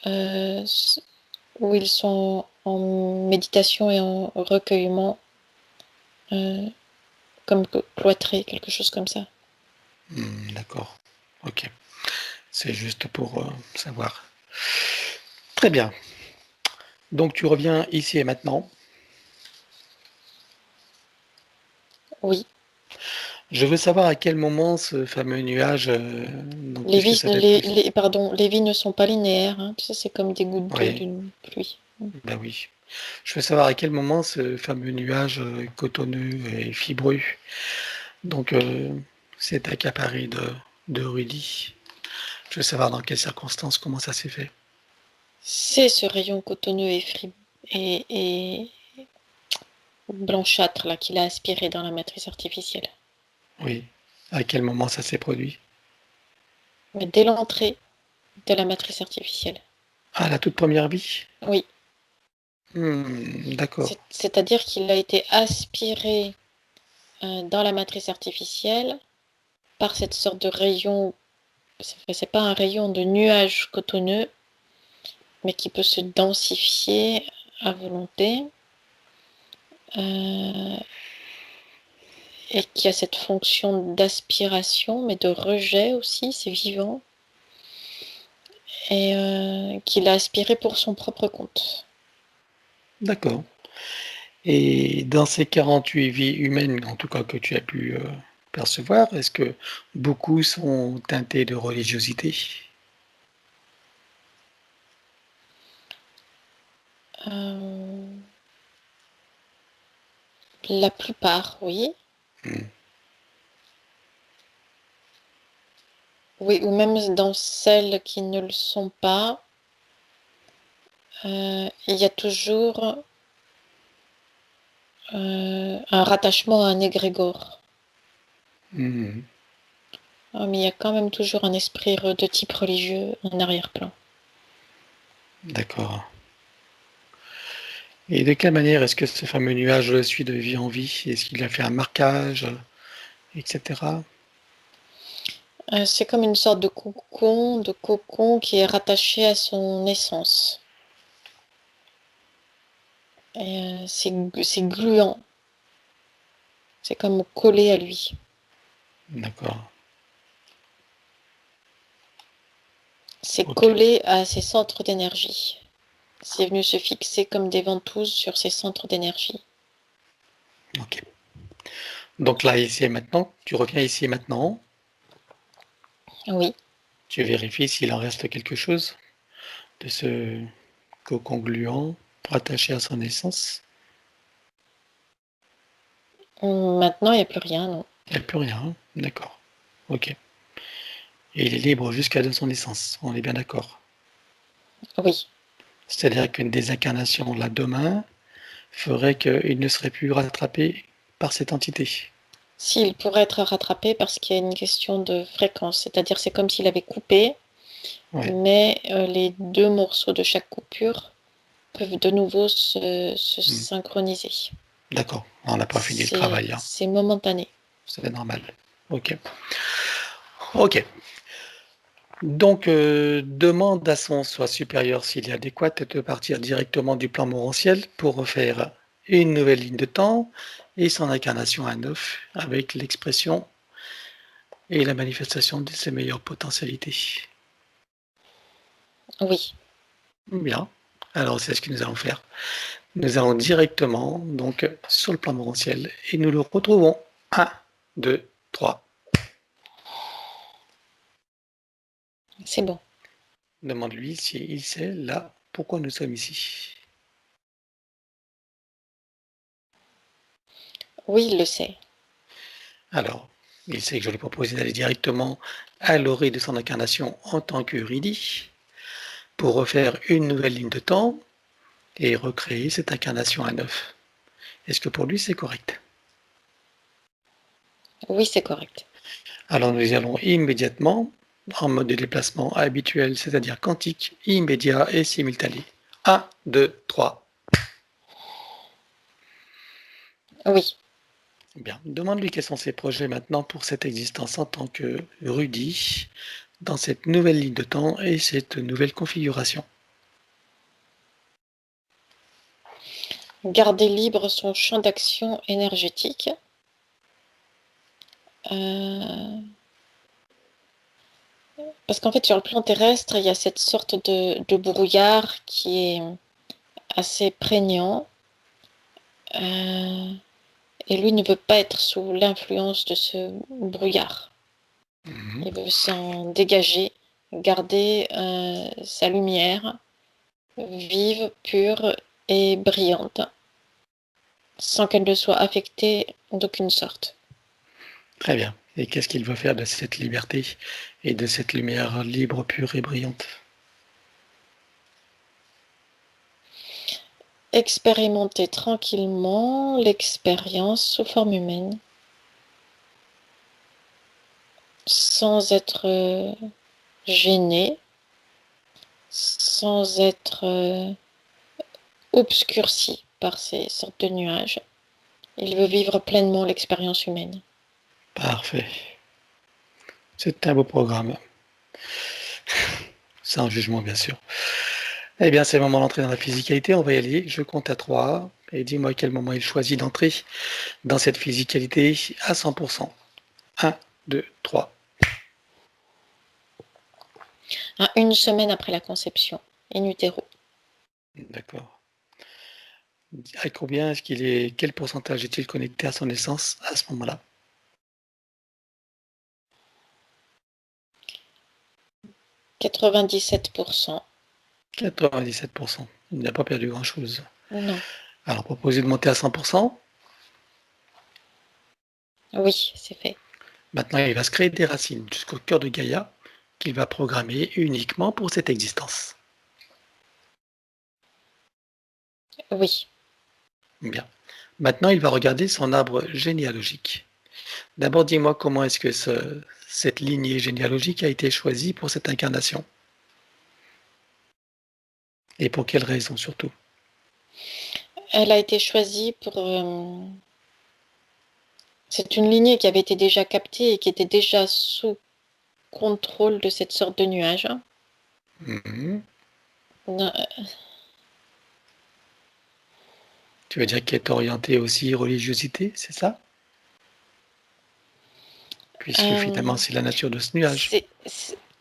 euh, où ils sont en méditation et en recueillement, comme cloîtrés, quelque chose comme ça. D'accord, ok. C'est juste pour savoir. Très bien. Donc tu reviens ici et maintenant. Oui, Je veux savoir à quel moment ce fameux nuage, donc les puisque vies, ça fait plus. les vies ne sont pas linéaires, hein. Tu sais, c'est comme des gouttes d'eau Oui, d'une pluie. ben oui. Je veux savoir à quel moment ce fameux nuage cotonneux et fibreux, donc s'est accaparé de Rudy. Je veux savoir dans quelles circonstances, comment ça s'est fait. C'est ce rayon cotonneux et blanchâtre là qu'il a aspiré dans la matrice artificielle. Oui. À quel moment ça s'est produit? Mais dès l'entrée de la matrice artificielle. Ah, la toute première vie? Oui, D'accord. c'est-à-dire qu'il a été aspiré dans la matrice artificielle par cette sorte de rayon. C'est pas un rayon de nuage cotonneux, mais qui peut se densifier à volonté euh, et qui a cette fonction d'aspiration, mais de rejet aussi, c'est vivant, et qu'il a aspiré pour son propre compte. D'accord. Et dans ces 48 vies humaines, en tout cas que tu as pu percevoir, est-ce que beaucoup sont teintés de religiosité? Euh, la plupart, oui. Hmm. Oui, ou même dans celles qui ne le sont pas, il y a toujours un rattachement à un égrégore. Hmm. Ah, mais il y a quand même toujours un esprit de type religieux en arrière-plan. D'accord. Et de quelle manière est-ce que ce fameux nuage le suit de vie en vie? Est-ce qu'il a fait un marquage, etc.? C'est comme une sorte de cocon qui est rattaché à son essence. Et c'est gluant. C'est comme collé à lui. D'accord. C'est Ok. collé à ses centres d'énergie. C'est venu se fixer comme des ventouses sur ses centres d'énergie. Ok. Donc là, ici et maintenant, tu reviens ici et maintenant, Oui. tu vérifies s'il en reste quelque chose de ce cocon gluant rattaché à son essence. Maintenant, il n'y a plus rien, non. Il n'y a plus rien, hein. D'accord. Ok. Et il est libre jusqu'à de son essence, on est bien d'accord. Oui. C'est-à-dire qu'une désincarnation là demain ferait qu'il ne serait plus rattrapé par cette entité. S'il pourrait être rattrapé parce qu'il y a une question de fréquence, c'est-à-dire c'est comme s'il avait coupé, Ouais. mais les deux morceaux de chaque coupure peuvent de nouveau se Hmm. synchroniser. D'accord. On n'a pas fini le travail, hein. C'est momentané. C'est normal. Ok. Ok. Donc, demande à son soi supérieur s'il est adéquat de partir directement du plan morantiel pour refaire une nouvelle ligne de temps et son incarnation à neuf avec l'expression et la manifestation de ses meilleures potentialités. Oui. Bien. Alors, c'est ce que nous allons faire. Nous allons directement donc sur le plan morantiel et nous le retrouvons. 1, 2, 3. C'est bon. Demande-lui s'il sait là pourquoi nous sommes ici. Oui, il le sait. Alors, il sait que je lui ai proposé d'aller directement à l'orée de son incarnation en tant qu'Euridi pour refaire une nouvelle ligne de temps et recréer cette incarnation à neuf. Est-ce que pour lui c'est correct? Oui, c'est correct. Alors nous y allons immédiatement en mode de déplacement habituel, c'est-à-dire quantique, immédiat et simultané. 1, 2, 3. Oui. Bien. Demande-lui quels sont ses projets maintenant pour cette existence en tant que Rudy dans cette nouvelle ligne de temps et cette nouvelle configuration. Garder libre son champ d'action énergétique. Parce qu'en fait, sur le plan terrestre, il y a cette sorte de brouillard qui est assez prégnant. Et lui ne veut pas être sous l'influence de ce brouillard. Mhm. Il veut s'en dégager, garder sa lumière vive, pure et brillante, sans qu'elle ne soit affectée d'aucune sorte. Très bien. Et qu'est-ce qu'il veut faire de cette liberté et de cette lumière libre, pure et brillante? Expérimenter tranquillement l'expérience sous forme humaine, sans être gêné, sans être obscurci par ces sortes de nuages. Il veut vivre pleinement l'expérience humaine. Parfait. C'est un beau programme. Sans jugement, bien sûr. Eh bien, c'est le moment d'entrer dans la physicalité. On va y aller. Je compte à 3. Et dis-moi à quel moment il choisit d'entrer dans cette physicalité à 100%. 1, 2, 3. À une semaine après la conception, in utero. D'accord. À combien est-ce qu'il est, quel pourcentage est-il connecté à son essence à ce moment-là? 97%. 97%. Il n'a pas perdu grand-chose. Non. Alors, proposer de monter à 100%. Oui, c'est fait. Maintenant, il va se créer des racines jusqu'au cœur de Gaïa qu'il va programmer uniquement pour cette existence. Oui. Bien. Maintenant, il va regarder son arbre généalogique. D'abord, dis-moi comment est-ce que cette lignée généalogique a été choisie pour cette incarnation? Et pour quelle raison surtout? Elle a été choisie pour... c'est une lignée qui avait été déjà captée et qui était déjà sous contrôle de cette sorte de nuage. Mhm. Non, Tu veux dire qu'elle est orientée aussi religiosité, c'est ça? Puisque finalement, c'est la nature de ce nuage.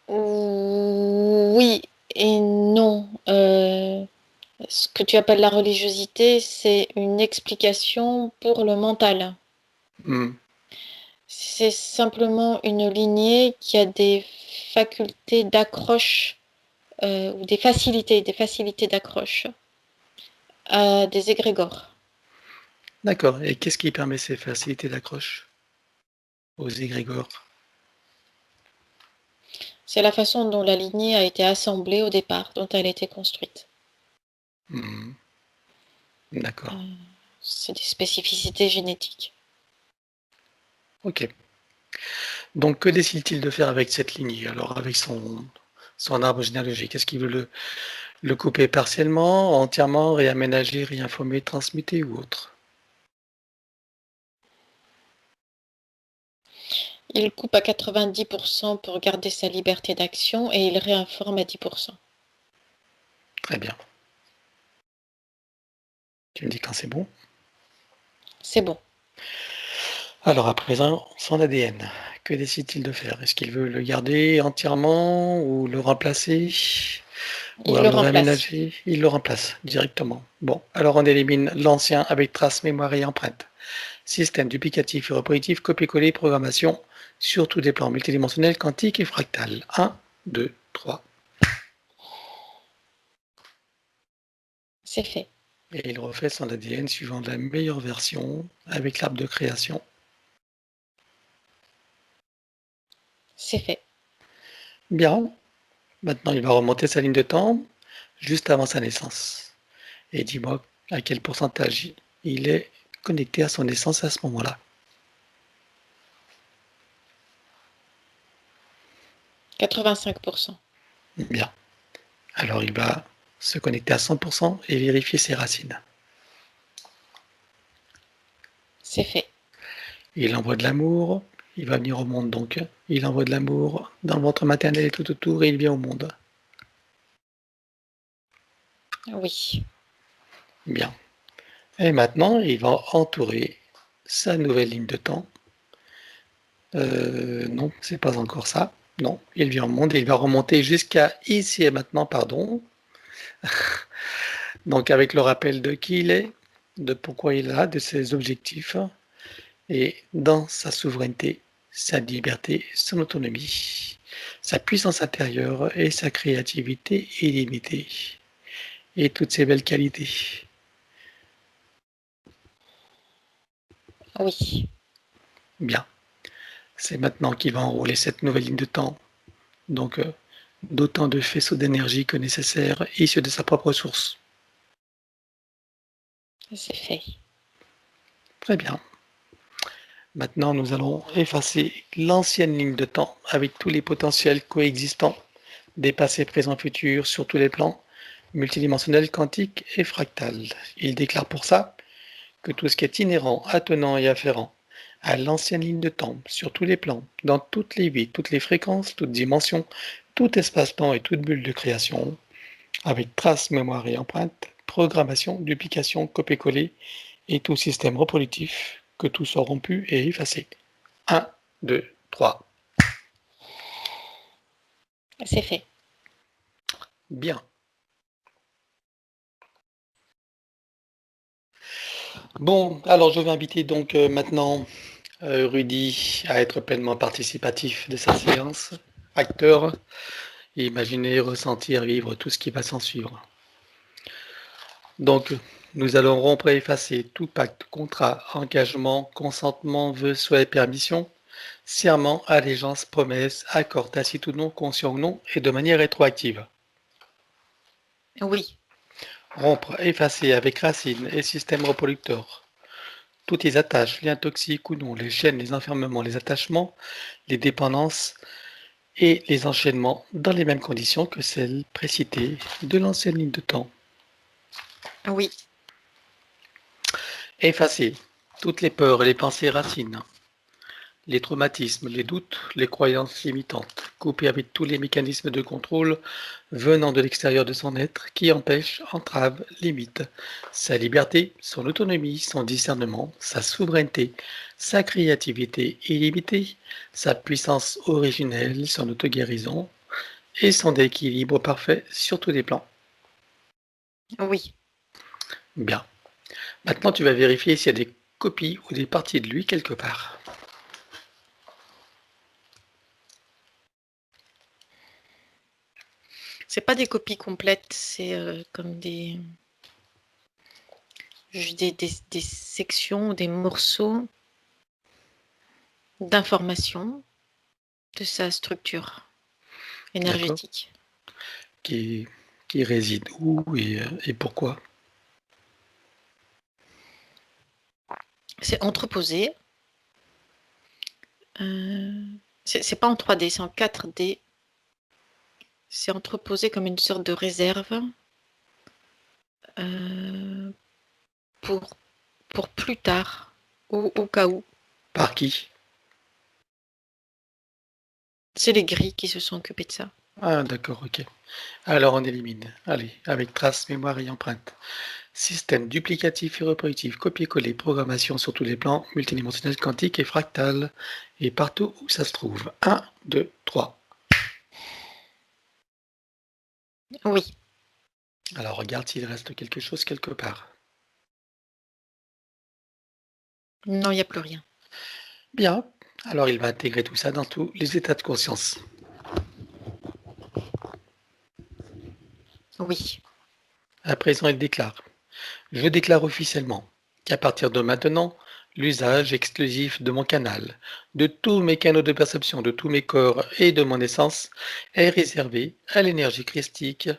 Oui et non. Ce que tu appelles la religiosité, c'est une explication pour le mental. Hmm. C'est simplement une lignée qui a des facultés d'accroche ou des facilités d'accroche à des égrégores. D'accord. Et qu'est-ce qui permet ces facilités d'accroche aux égrégores? C'est la façon dont la lignée a été assemblée au départ, dont elle a été construite. Hmm. D'accord. C'est des spécificités génétiques. Ok. Donc, que décide-t-il de faire avec cette lignée? Alors, avec son arbre généalogique, est-ce qu'il veut le couper partiellement, entièrement, réaménager, réinformer, transmuter ou autre? Il coupe à 90% pour garder sa liberté d'action et il réinforme à 10%. Très bien. Tu me dis quand c'est bon. C'est bon. Alors à présent, son ADN. Que décide-t-il de faire? Est-ce qu'il veut le garder entièrement ou le remplacer? Ou Il alors le le remplace. réaménager? Il le remplace directement. Bon, alors on élimine l'ancien avec trace, mémoire et empreinte. Système duplicatif et reproductif, copier-coller, programmation, sur tous des plans multidimensionnels, quantiques et fractales. 1, 2, 3. C'est fait. Et il refait son ADN suivant la meilleure version avec l'arbre de création. C'est fait. Bien. Maintenant, il va remonter sa ligne de temps juste avant sa naissance. Et dis-moi à quel pourcentage il est connecté à son naissance à ce moment-là. 85%. Bien. Alors il va se connecter à 100% et vérifier ses racines. C'est fait. Il envoie de l'amour, il va venir au monde donc. Il envoie de l'amour dans le ventre maternel et tout autour et il vient au monde. Oui. Bien. Et maintenant, il va entourer sa nouvelle ligne de temps. Non, c'est pas encore ça. Non, il vient au monde et il va remonter jusqu'à ici et maintenant, pardon. Donc avec le rappel de qui il est, de pourquoi il est là, de ses objectifs, et dans sa souveraineté, sa liberté, son autonomie, sa puissance intérieure et sa créativité illimitée, et toutes ses belles qualités. Oui. Bien, c'est maintenant qu'il va enrouler cette nouvelle ligne de temps, donc d'autant de faisceaux d'énergie que nécessaire, issus de sa propre source. C'est fait. Très bien. Maintenant, nous allons effacer l'ancienne ligne de temps avec tous les potentiels coexistants des passés, présents, futurs sur tous les plans, multidimensionnels, quantiques et fractales. Il déclare pour ça que tout ce qui est inhérent, attenant et afférent à l'ancienne ligne de temps, sur tous les plans, dans toutes les vies, toutes les fréquences, toutes dimensions, tout espace-temps et toute bulle de création, avec trace, mémoire et empreinte, programmation, duplication, copier-coller et tout système reproductif, que tout soit rompu et effacé. 1, 2, 3. C'est fait. Bien. Bon, alors je vais inviter donc maintenant Rudy à être pleinement participatif de sa séance, acteur, et imaginer, ressentir, vivre tout ce qui va s'en suivre. Donc, nous allons rompre et effacer tout pacte, contrat, engagement, consentement, vœu, souhait, permission, serment, allégeance, promesse, accord tacite ou non, conscient ou non, et de manière rétroactive. Oui. Rompre, effacer avec racines et système reproducteur. Toutes les attaches, liens toxiques ou non, les chaînes, les enfermements, les attachements, les dépendances et les enchaînements dans les mêmes conditions que celles précitées de l'ancienne ligne de temps. Oui. Effacer toutes les peurs et les pensées racines, les traumatismes, les doutes, les croyances limitantes, couper avec tous les mécanismes de contrôle venant de l'extérieur de son être qui empêchent, entravent, limitent sa liberté, son autonomie, son discernement, sa souveraineté, sa créativité illimitée, sa puissance originelle, son auto-guérison et son équilibre parfait sur tous les plans. Oui. Bien. Maintenant, tu vas vérifier s'il y a des copies ou des parties de lui quelque part. C'est pas des copies complètes, c'est comme des sections, des morceaux d'informations de sa structure D'accord. énergétique. Qui, qui réside où et pourquoi? C'est entreposé. C'est pas en 3D, c'est en 4D. C'est entreposé comme une sorte de réserve pour, pour plus tard, au cas où. Par qui? C'est les gris qui se sont occupés de ça. Ah, d'accord, ok. Alors on élimine. Allez, avec trace, mémoire et empreinte. Système duplicatif et reproductif, copier-coller, programmation sur tous les plans, multidimensionnel, quantique et fractal. Et partout où ça se trouve. 1, 2, 3. Oui. Alors regarde s'il reste quelque chose quelque part. Non, il n'y a plus rien. Bien. Alors il va intégrer tout ça dans tous les états de conscience. Oui. À présent, il déclare. Je déclare officiellement qu'à partir de maintenant, l'usage exclusif de mon canal, de tous mes canaux de perception, de tous mes corps et de mon essence est réservé à l'énergie christique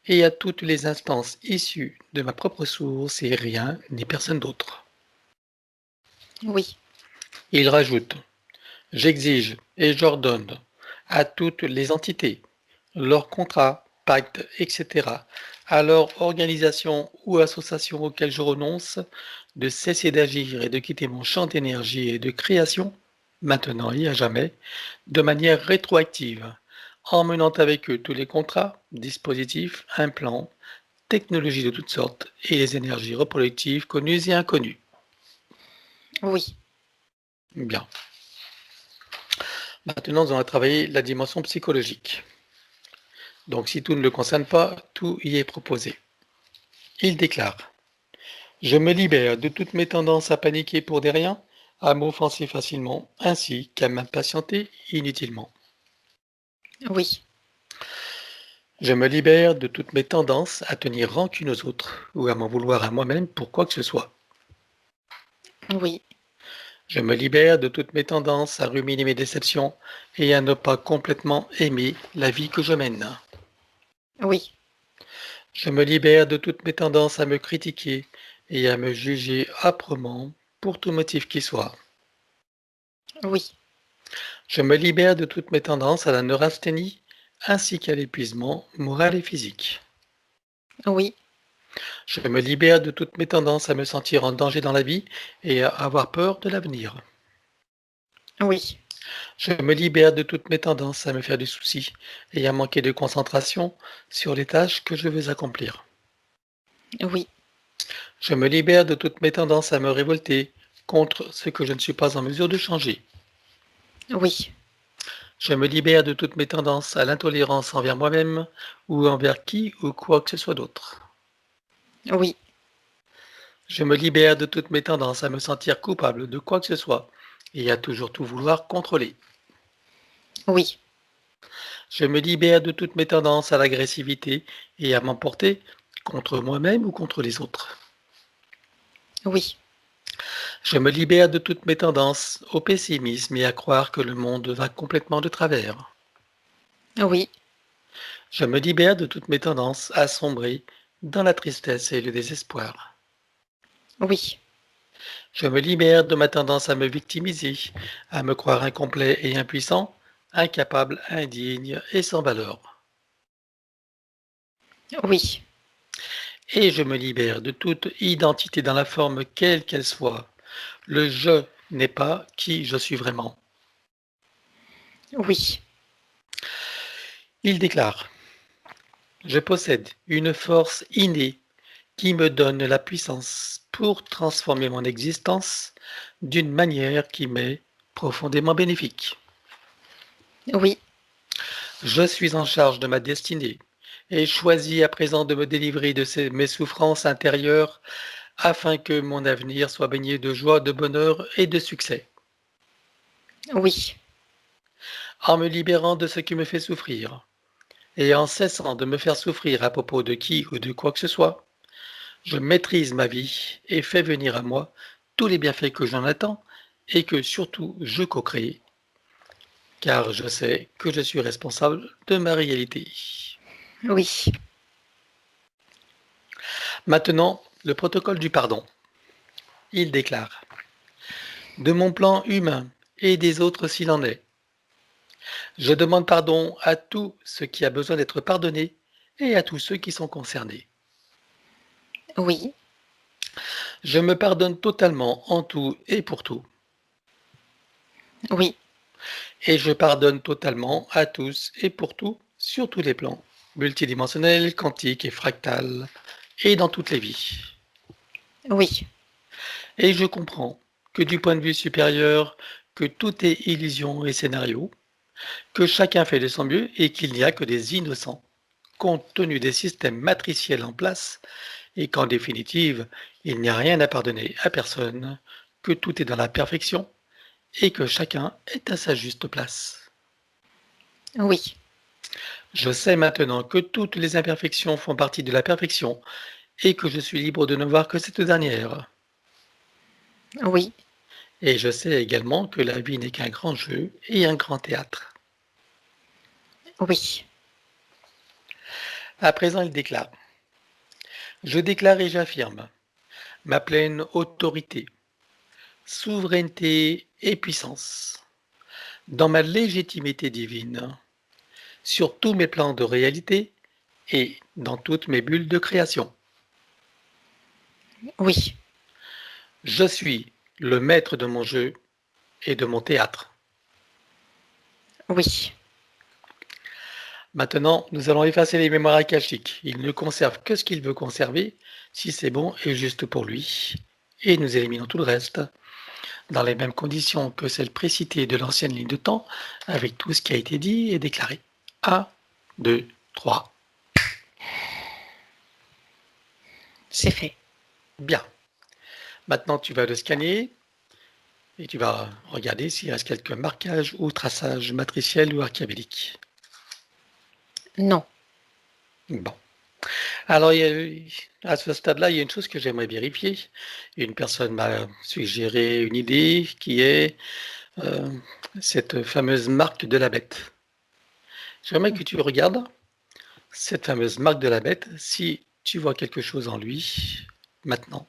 et à toutes les instances issues de ma propre source et rien ni personne d'autre. Oui. Il rajoute, j'exige et j'ordonne à toutes les entités, leurs contrats, pactes, etc., à leur organisation ou association auxquelles je renonce, de cesser d'agir et de quitter mon champ d'énergie et de création, maintenant et à jamais, de manière rétroactive, emmenant avec eux tous les contrats, dispositifs, implants, technologies de toutes sortes et les énergies reproductives connues et inconnues. Oui. Bien. Maintenant, nous allons travailler la dimension psychologique. Donc, si tout ne le concerne pas, tout y est proposé. Il déclare: je me libère de toutes mes tendances à paniquer pour des riens, à m'offenser facilement, ainsi qu'à m'impatienter inutilement. Oui. Je me libère de toutes mes tendances à tenir rancune aux autres ou à m'en vouloir à moi-même pour quoi que ce soit. Oui. Je me libère de toutes mes tendances à ruminer mes déceptions et à ne pas complètement aimer la vie que je mène. Oui. Je me libère de toutes mes tendances à me critiquer et à me juger âprement pour tout motif qui soit. Oui. Je me libère de toutes mes tendances à la neurasthénie ainsi qu'à l'épuisement moral et physique. Oui. Je me libère de toutes mes tendances à me sentir en danger dans la vie et à avoir peur de l'avenir. Oui. Je me libère de toutes mes tendances à me faire du souci et à manquer de concentration sur les tâches que je veux accomplir. Oui. Je me libère de toutes mes tendances à me révolter contre ce que je ne suis pas en mesure de changer. Oui. Je me libère de toutes mes tendances à l'intolérance envers moi-même ou envers qui ou quoi que ce soit d'autre. Oui. Je me libère de toutes mes tendances à me sentir coupable de quoi que ce soit et à toujours tout vouloir contrôler. Oui. Je me libère de toutes mes tendances à l'agressivité et à m'emporter contre moi-même ou contre les autres. Oui. Je me libère de toutes mes tendances au pessimisme et à croire que le monde va complètement de travers. Oui. Je me libère de toutes mes tendances à sombrer dans la tristesse et le désespoir. Oui. Je me libère de ma tendance à me victimiser, à me croire incomplet et impuissant, incapable, indigne et sans valeur. Oui. Et je me libère de toute identité dans la forme quelle qu'elle soit. Le je n'est pas qui je suis vraiment. Oui. Il déclare: je possède une force innée qui me donne la puissance pour transformer mon existence d'une manière qui m'est profondément bénéfique. Oui. Je suis en charge de ma destinée et choisis à présent de me délivrer de mes souffrances intérieures afin que mon avenir soit baigné de joie, de bonheur et de succès. Oui. En me libérant de ce qui me fait souffrir et en cessant de me faire souffrir à propos de qui ou de quoi que ce soit, je maîtrise ma vie et fais venir à moi tous les bienfaits que j'en attends et que surtout je co-crée, car je sais que je suis responsable de ma réalité. Oui. Maintenant, le protocole du pardon. Il déclare: de mon plan humain et des autres s'il en est, je demande pardon à tout ce qui a besoin d'être pardonné et à tous ceux qui sont concernés. Oui. Je me pardonne totalement en tout et pour tout. Oui. Et je pardonne totalement à tous et pour tout, sur tous les plans, multidimensionnels, quantiques et fractales, et dans toutes les vies. Oui, Et je comprends que du point de vue supérieur, que tout est illusion et scénario, que chacun fait de son mieux et qu'il n'y a que des innocents, compte tenu des systèmes matriciels en place, et qu'en définitive, il n'y a rien à pardonner à personne, que tout est dans la perfection et que chacun est à sa juste place. oui, Je sais maintenant que toutes les imperfections font partie de la perfection et que je suis libre de ne voir que cette dernière. oui, Et je sais également que la vie n'est qu'un grand jeu et un grand théâtre. oui, À présent, il déclare. Je déclare et j'affirme ma pleine autorité, souveraineté et puissance dans ma légitimité divine, sur tous mes plans de réalité et dans toutes mes bulles de création. oui, Je suis le maître de mon jeu et de mon théâtre. oui. Maintenant, nous allons effacer les mémoires akashiques. Il ne conserve que ce qu'il veut conserver, si c'est bon et juste pour lui. Et nous éliminons tout le reste, dans les mêmes conditions que celles précitées de l'ancienne ligne de temps, avec tout ce qui a été dit et déclaré. 1, 2, 3. C'est fait. Bien. Maintenant, tu vas le scanner et tu vas regarder s'il reste quelques marquages ou traçages matriciels ou archiavéliques. Non. Bon. Alors, à ce stade-là, il y a une chose que j'aimerais vérifier. Une personne m'a suggéré une idée qui est euh, cette fameuse marque de la bête. J'aimerais que tu regardes cette fameuse marque de la bête si tu vois quelque chose en lui maintenant.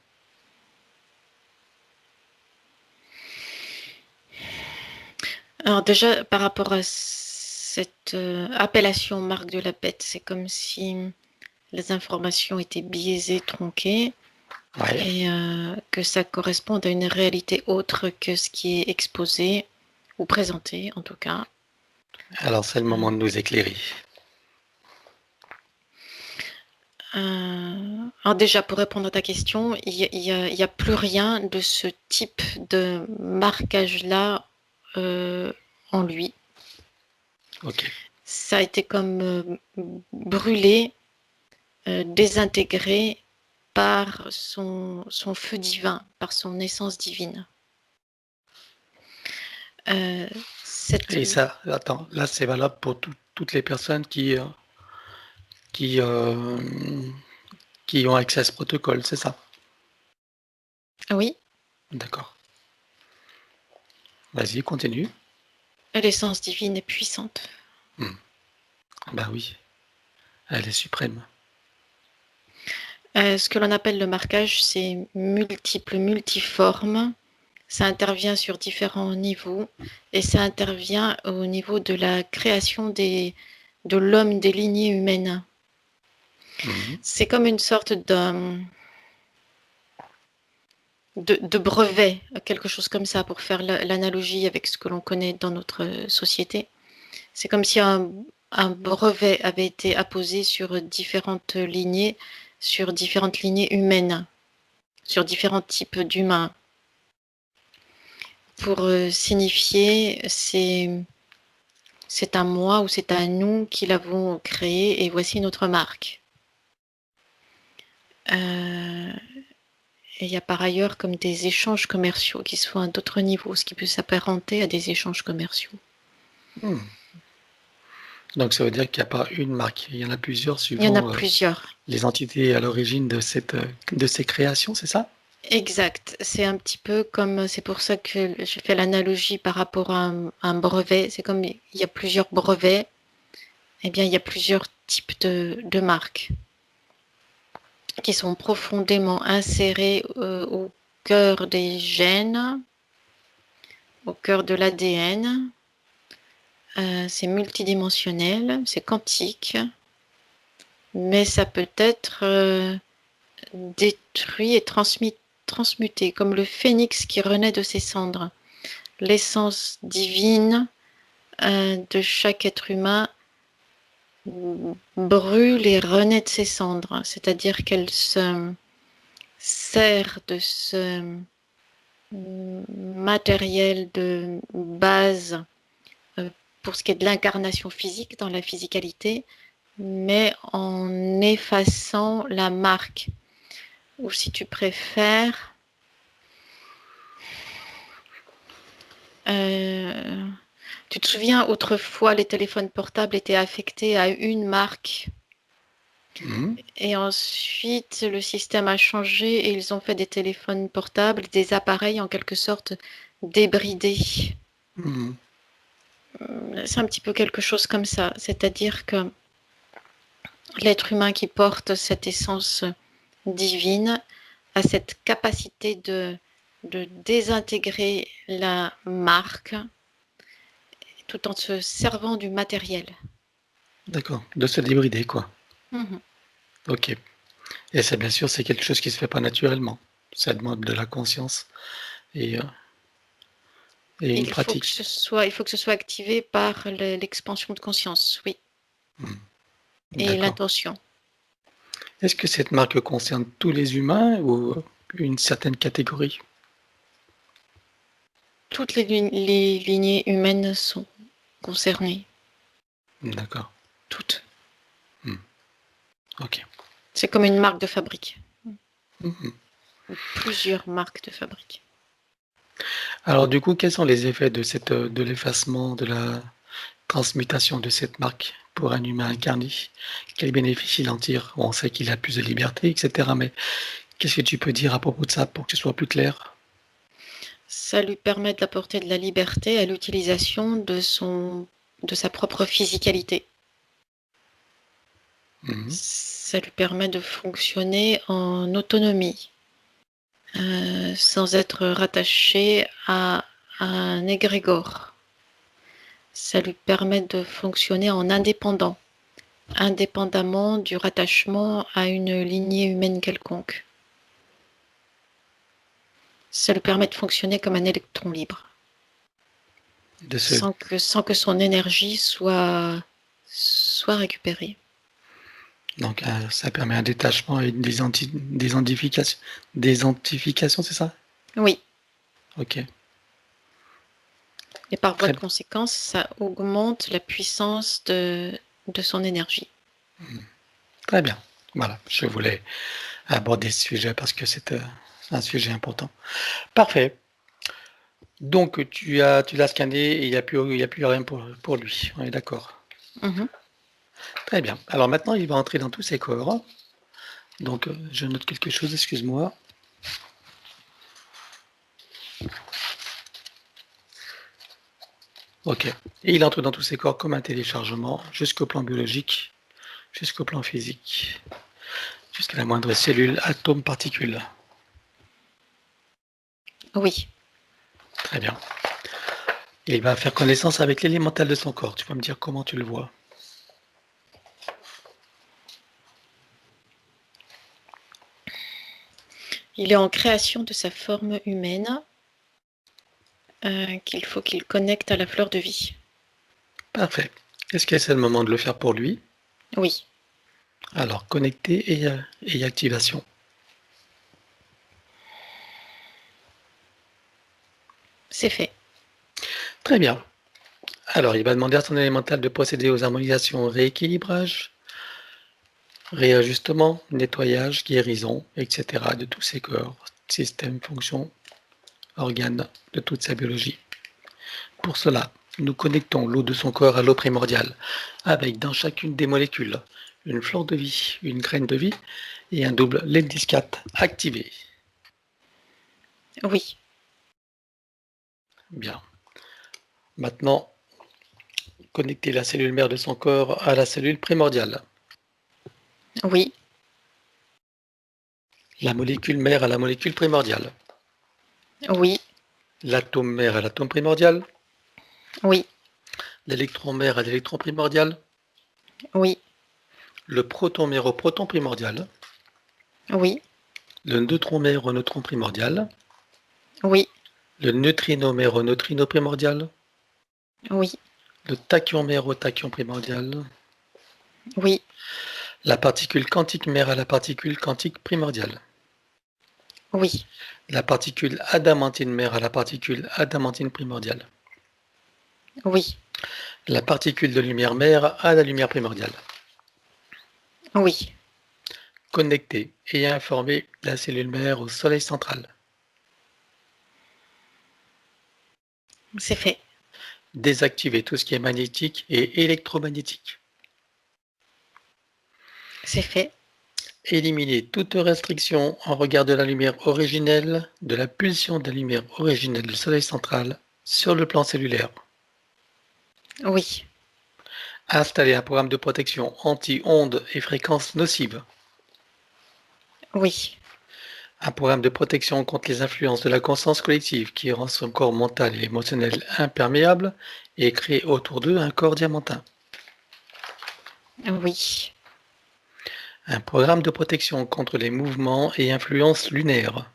Alors déjà, par rapport à cette appellation marque de la bête, c'est comme si les informations étaient biaisées, tronquées, Ouais. et que ça corresponde à une réalité autre que ce qui est exposé ou présenté, en tout cas. Alors, c'est le moment de nous éclairer. Alors déjà, pour répondre à ta question, il y a plus rien de ce type de marquage-là en lui. Ok. Ça a été comme brûlé, désintégré par son feu divin, par son essence divine. Et ça, attends, là, c'est valable pour toutes les personnes qui, euh, qui ont accès à ce protocole, c'est ça? Oui, D'accord. Vas-y, continue. l'essence divine est puissante. Ben oui, elle est suprême. Ce que l'on appelle le marquage, c'est multiple, multiforme. Ça intervient sur différents niveaux et ça intervient au niveau de la création de l'homme des lignées humaines. C'est comme une sorte de brevet, quelque chose comme ça, pour faire l'analogie avec ce que l'on connaît dans notre société. C'est comme si un brevet avait été apposé sur différentes lignées humaines, sur différents types d'humains, pour signifier c'est à moi ou c'est à nous qui l'avons créé et voici notre marque. Et il y a par ailleurs comme des échanges commerciaux qui se font à d'autres niveaux, ce qui peut s'apparenter à des échanges commerciaux. Donc ça veut dire qu'il n'y a pas une marque, il y en a plusieurs Il y en a suivant plusieurs. les entités à l'origine de ces créations, c'est ça? Exact. C'est un petit peu comme, c'est pour ça que je fais l'analogie par rapport à un brevet. C'est comme il y a plusieurs brevets, eh bien il y a plusieurs types de marques qui sont profondément insérées au cœur des gènes, au cœur de l'ADN. C'est multidimensionnel, c'est quantique, mais ça peut être détruit et transmuté, comme le phénix qui renaît de ses cendres. L'essence divine de chaque être humain brûle et renaît de ses cendres, c'est-à-dire qu'elle se sert de ce matériel de base pour ce qui est de l'incarnation physique dans la physicalité, mais en effaçant la marque. Ou si tu préfères, tu te souviens, autrefois, les téléphones portables étaient affectés à une marque. Et ensuite, le système a changé et ils ont fait des téléphones portables, des appareils en quelque sorte débridés. C'est un petit peu quelque chose comme ça. C'est-à-dire que l'être humain qui porte cette essence divine a cette capacité de désintégrer la marque tout en se servant du matériel. D'accord, de se débrider, quoi. Mhm. Ok. Et ça, bien sûr, c'est quelque chose qui se fait pas naturellement. Ça demande de la conscience et une Il faut pratique. que ce soit activé par l'expansion de conscience, oui, et D'accord. l'intention. Est-ce que cette marque concerne tous les humains ou une certaine catégorie? Toutes les lignées humaines sont concernées, D'accord. toutes. Ok. C'est comme une marque de fabrique, Mhm. ou plusieurs marques de fabrique. Alors du coup, quels sont les effets de l'effacement, de la transmutation de cette marque pour un humain incarné? Quels bénéfices il en tire? On sait qu'il a plus de liberté, etc. Mais qu'est-ce que tu peux dire à propos de ça pour que ce soit plus clair? Ça lui permet d'apporter de la liberté à l'utilisation de sa propre physicalité. Ça lui permet de fonctionner en autonomie, sans être rattaché à un égrégore. Ça lui permet de fonctionner en indépendant, indépendamment du rattachement à une lignée humaine quelconque. Ça lui permet de fonctionner comme un électron libre, sans que son énergie soit récupérée. Donc ça permet un détachement et une désidentification, c'est ça? Oui. Ok. Et par voie Très de conséquence, ça augmente la puissance de son énergie. Très bien. Voilà, je voulais aborder ce sujet parce que c'est un sujet important. Parfait. Donc tu l'as scanné et il y a plus rien pour lui. On est d'accord. Mhm. Très bien. Alors maintenant, il va entrer dans tous ses corps. Donc je note quelque chose, excuse-moi. Ok. Et il entre dans tous ses corps comme un téléchargement jusqu'au plan biologique, jusqu'au plan physique, jusqu'à la moindre cellule, atome, particule. Oui. Très bien. Et il va faire connaissance avec l'élémental de son corps. Tu vas me dire comment tu le vois. Il est en création de sa forme humaine qu'il faut qu'il connecte à la fleur de vie. Parfait. Est-ce que c'est le moment de le faire pour lui? Oui. Alors, connecter et activation. C'est fait. Très bien. Alors, il va demander à son élémental de procéder aux harmonisations, rééquilibrage, réajustement, nettoyage, guérison, etc. de tous ses corps, systèmes, fonctions, organes, de toute sa biologie. Pour cela, nous connectons l'eau de son corps à l'eau primordiale, avec dans chacune des molécules une fleur de vie, une graine de vie et un double lendiscate activé. Oui. Bien. Maintenant, connecter la cellule mère de son corps à la cellule primordiale. Oui. La molécule mère à la molécule primordiale. Oui. L'atome mère à l'atome primordial. Oui. L'électron mère à l'électron primordial. Oui. Le proton mère au proton primordial. Oui. Le neutron mère au neutron primordial. Oui. Le neutrino mère au neutrino primordial. Oui. le tachyon mère au tachyon primordial, Oui, la particule quantique mère à la particule quantique primordiale, oui, la particule adamantine mère à la particule adamantine primordiale, oui, la particule de lumière mère à la lumière primordiale, oui, connecter et informer la cellule mère au soleil central, c'est fait, désactiver tout ce qui est magnétique et électromagnétique, c'est fait, éliminer toute restriction en regard de la lumière originelle, de la pulsion de la lumière originelle du soleil central sur le plan cellulaire, oui, installer un programme de protection anti-ondes et fréquences nocives, oui, un programme de protection contre les influences de la conscience collective qui rend son corps mental et émotionnel imperméable et crée autour d'eux un corps diamantin. oui, Un programme de protection contre les mouvements et influences lunaires.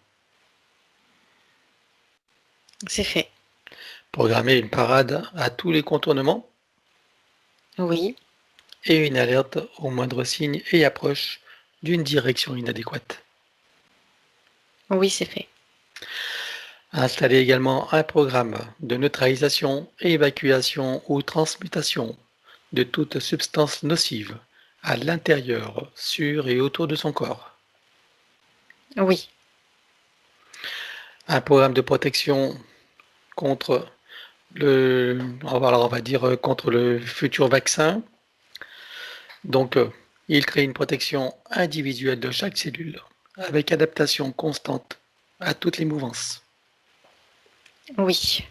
c'est fait, Programmer une parade à tous les contournements oui, et une alerte au moindre signe et approche d'une direction inadéquate. oui, c'est fait, Installer également un programme de neutralisation, évacuation ou transmutation de toute substance nocive à l'intérieur, sur et autour de son corps. oui, Un programme de protection contre on va dire contre le futur vaccin. Donc, il crée une protection individuelle de chaque cellule avec adaptation constante à toutes les mouvances. oui,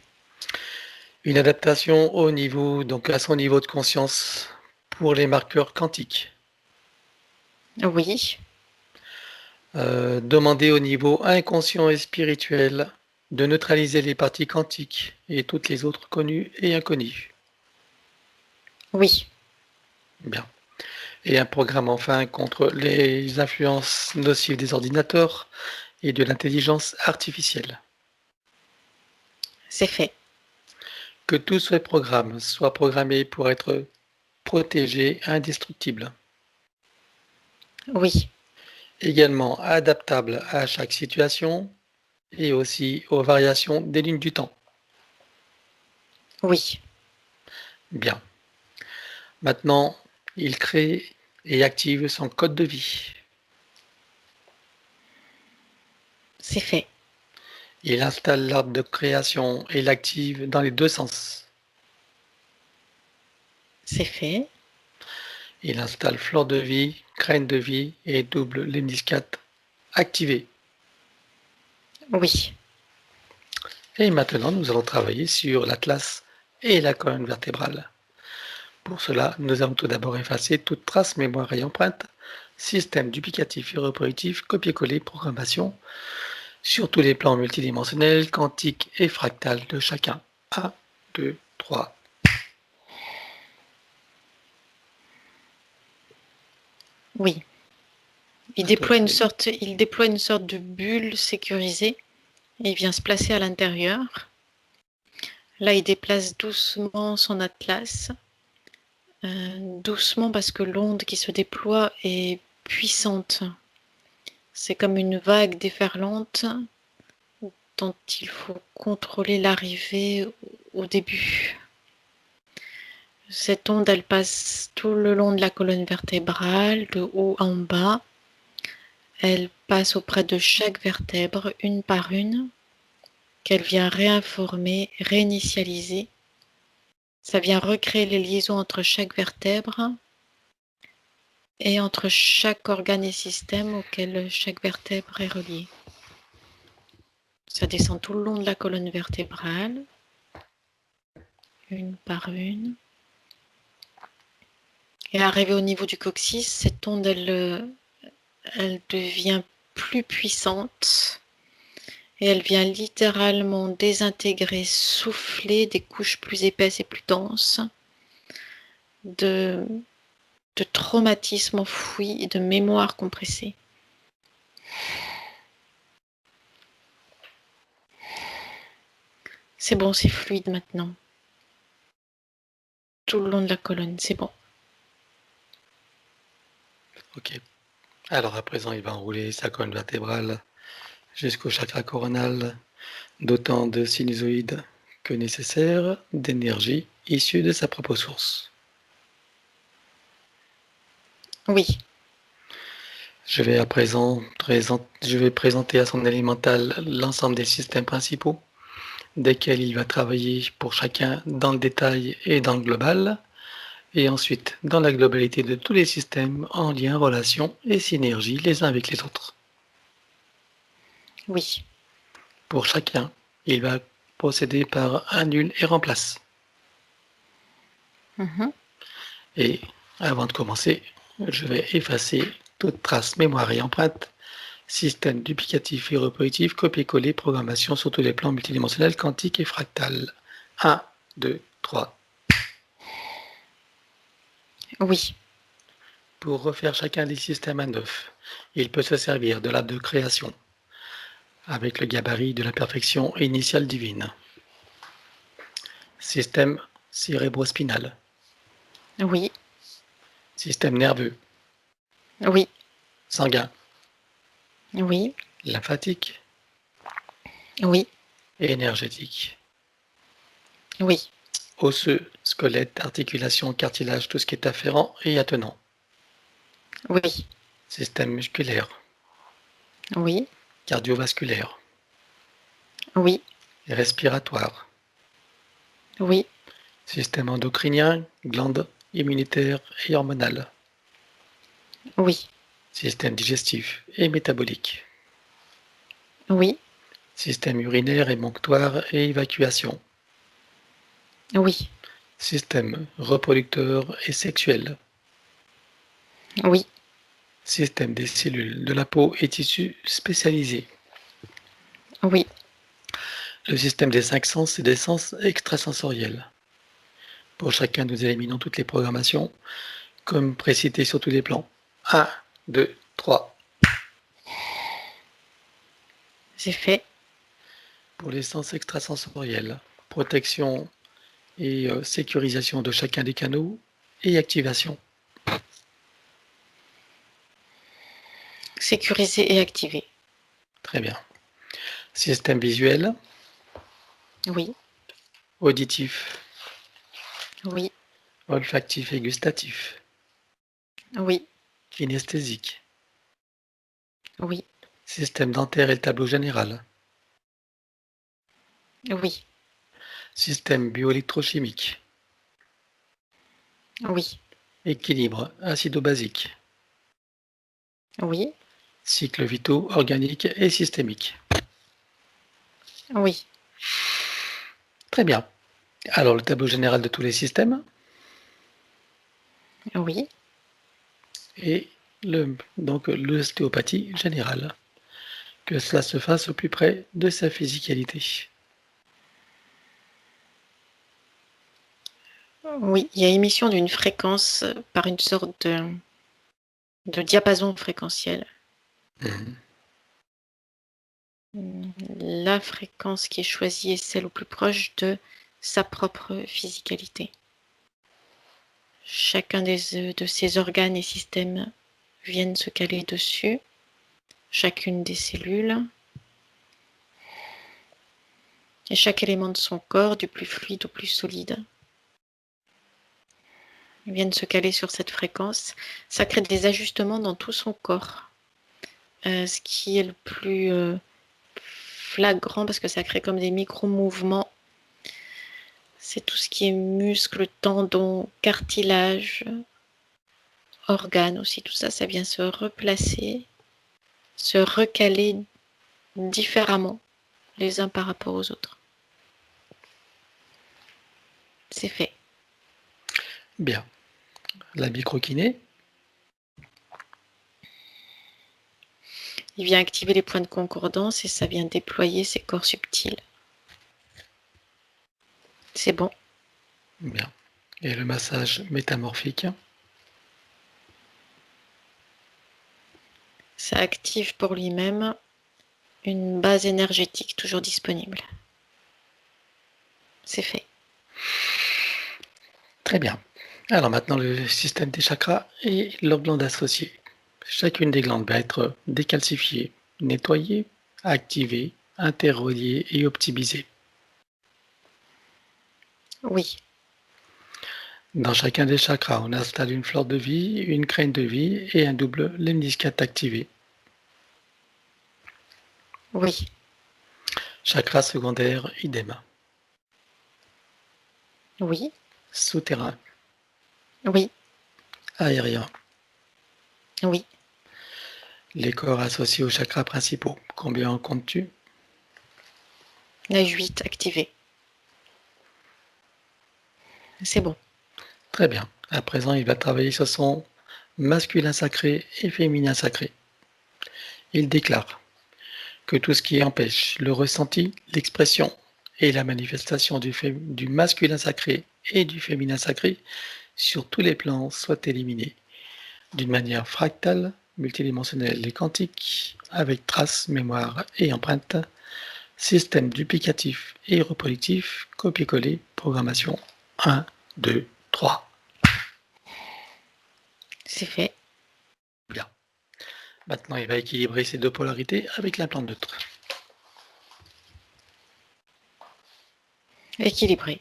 Une adaptation au niveau, donc à son niveau de conscience pour les marqueurs quantiques. oui, Demander au niveau inconscient et spirituel de neutraliser les parties quantiques et toutes les autres connues et inconnues. oui, Bien. Et un programme enfin contre les influences nocives des ordinateurs et de l'intelligence artificielle. c'est fait, Que tous ces programmes soient programmés pour être protégés, indestructibles. oui, Également adaptables à chaque situation et aussi aux variations des lignes du temps. oui, Bien. Maintenant, il crée et active son code de vie. c'est fait, Il installe l'arbre de création et l'active dans les deux sens. c'est fait, Il installe fleur de vie, graine de vie et double lemniscate activé. oui, Et maintenant, nous allons travailler sur l'atlas et la colonne vertébrale. Pour cela, nous allons tout d'abord effacer toute trace mémoire et empreinte, système duplicatif et reproductif, copier-coller, programmation, sur tous les plans multidimensionnels, quantiques et fractales de chacun. 1, 2, 3. oui. Il déploie une sorte de bulle sécurisée et il vient se placer à l'intérieur. Là, il déplace doucement son atlas, doucement parce que l'onde qui se déploie est puissante. C'est comme une vague déferlante dont il faut contrôler l'arrivée au début. Cette onde, elle passe tout le long de la colonne vertébrale, de haut en bas. Elle passe auprès de chaque vertèbre, une par une, qu'elle vient réinformer, réinitialiser. Ça vient recréer les liaisons entre chaque vertèbre et entre chaque organe et système auquel chaque vertèbre est reliée. Ça descend tout le long de la colonne vertébrale, une par une. Et arrivée au niveau du coccyx, cette onde, elle devient plus puissante et elle vient littéralement désintégrer, souffler des couches plus épaisses et plus denses de traumatismes enfouis et de mémoire compressée. C'est bon, c'est fluide maintenant. tout le long de la colonne, c'est bon. Ok. Alors à présent, il va enrouler sa colonne vertébrale jusqu'au chakra coronal, d'autant de sinusoïdes que nécessaire d'énergie issue de sa propre source. Oui, Je vais à présent présenter à son élémental l'ensemble des systèmes principaux, desquels il va travailler pour chacun dans le détail et dans le global, et ensuite dans la globalité de tous les systèmes en lien, relation et synergie les uns avec les autres. oui. Pour chacun, il va procéder par annule et remplace. Mhm. Et avant de commencer, je vais effacer toute trace mémoire et empreinte, système duplicatif et repositif, copier-coller, programmation sur tous les plans multidimensionnels, quantiques et fractales. 1, 2, 3. Oui, Pour refaire chacun des systèmes à neuf, il peut se servir de l'arbre de création, avec le gabarit de la perfection initiale divine. Système cérébrospinal, oui, système nerveux, oui, sanguin, oui, lymphatique oui, et énergétique. oui, Osseux, squelette, articulation, cartilage, tout ce qui est afférent et attenant. oui, Système musculaire, oui, cardiovasculaire oui, et respiratoire. oui, Système endocrinien, glandes immunitaires et hormonales. oui, Système digestif et métabolique. oui, Système urinaire, émonctoire et évacuation. oui, Système reproducteur et sexuel. oui, Système des cellules de la peau et tissus spécialisés. oui, Le système des 5 sens et des sens extrasensoriels. Pour chacun, nous éliminons toutes les programmations, comme précité sur tous les plans. 1, 2, 3. c'est fait. Pour les sens extrasensoriels, protection et sécurisation de chacun des canaux et activation. Sécurisé et activé. Très bien. Système visuel, Oui, auditif, oui, olfactif et gustatif, oui, kinesthésique, oui, système dentaire et le tableau général, oui, système bioélectrochimique, oui, équilibre acido-basique, oui, cycles vitaux organiques et systémiques. oui, Très bien. Alors, le tableau général de tous les systèmes oui. et donc l'ostéopathie générale. Que cela se fasse au plus près de sa physicalité. Oui, il y a émission d'une fréquence par une sorte de diapason fréquentiel. Mhm. La fréquence qui est choisie est celle au plus proche de sa propre physicalité. Chacun de ces organes et systèmes viennent se caler dessus, chacune des cellules, et chaque élément de son corps, du plus fluide au plus solide, viennent se caler sur cette fréquence. Ça crée des ajustements dans tout son corps. Ce qui est le plus flagrant, parce que ça crée comme des micro-mouvements, c'est tout ce qui est muscles, tendons, cartilage, organes aussi, tout ça, ça vient se replacer, se recaler différemment les uns par rapport aux autres. C'est fait. Bien. La microkiné, Il vient activer les points de concordance et ça vient déployer ses corps subtils. C'est bon. bien. Et le massage métamorphique, Ça active pour lui-même une base énergétique toujours disponible. C'est fait. Très bien. Alors maintenant, le système des chakras et leurs glandes associées. Chacune des glandes va être décalcifiée, nettoyée, activée, interreliée et optimisée. Oui, Dans chacun des chakras, on installe une fleur de vie, une graine de vie et un double lemniscate activé. oui, Chakra secondaire, idem. oui, Souterrain, oui, aérien. oui. Les corps associés aux chakras principaux. Combien en comptes-tu? La 8 activée. C'est bon. Très bien. À présent, il va travailler sur son masculin sacré et féminin sacré. Il déclare que tout ce qui empêche le ressenti, l'expression et la manifestation du masculin sacré et du féminin sacré sur tous les plans soit éliminé d'une manière fractale, multidimensionnelle et quantique, avec traces, mémoire et empreinte, système duplicatif et reproductif, copier-coller, programmation 1, 2, 3. C'est fait. Bien. Maintenant, il va équilibrer ces deux polarités avec l'implant neutre. Équilibré.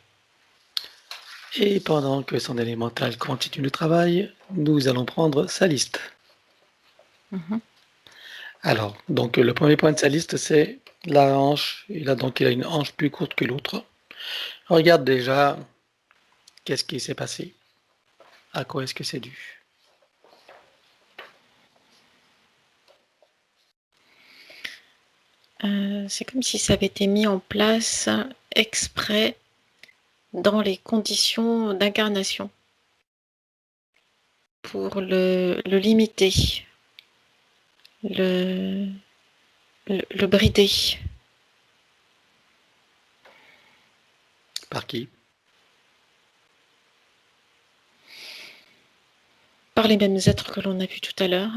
Et pendant que son élémental continue le travail, nous allons prendre sa liste. Mhm. Alors, donc le premier point de sa liste, c'est la hanche. Il a une hanche plus courte que l'autre. Regarde déjà qu'est-ce qui s'est passé. À quoi est-ce que c'est dû? C'est comme si ça avait été mis en place exprès dans les conditions d'incarnation pour le limiter, le, le brider. Par qui? Par les mêmes êtres que l'on a vus tout à l'heure,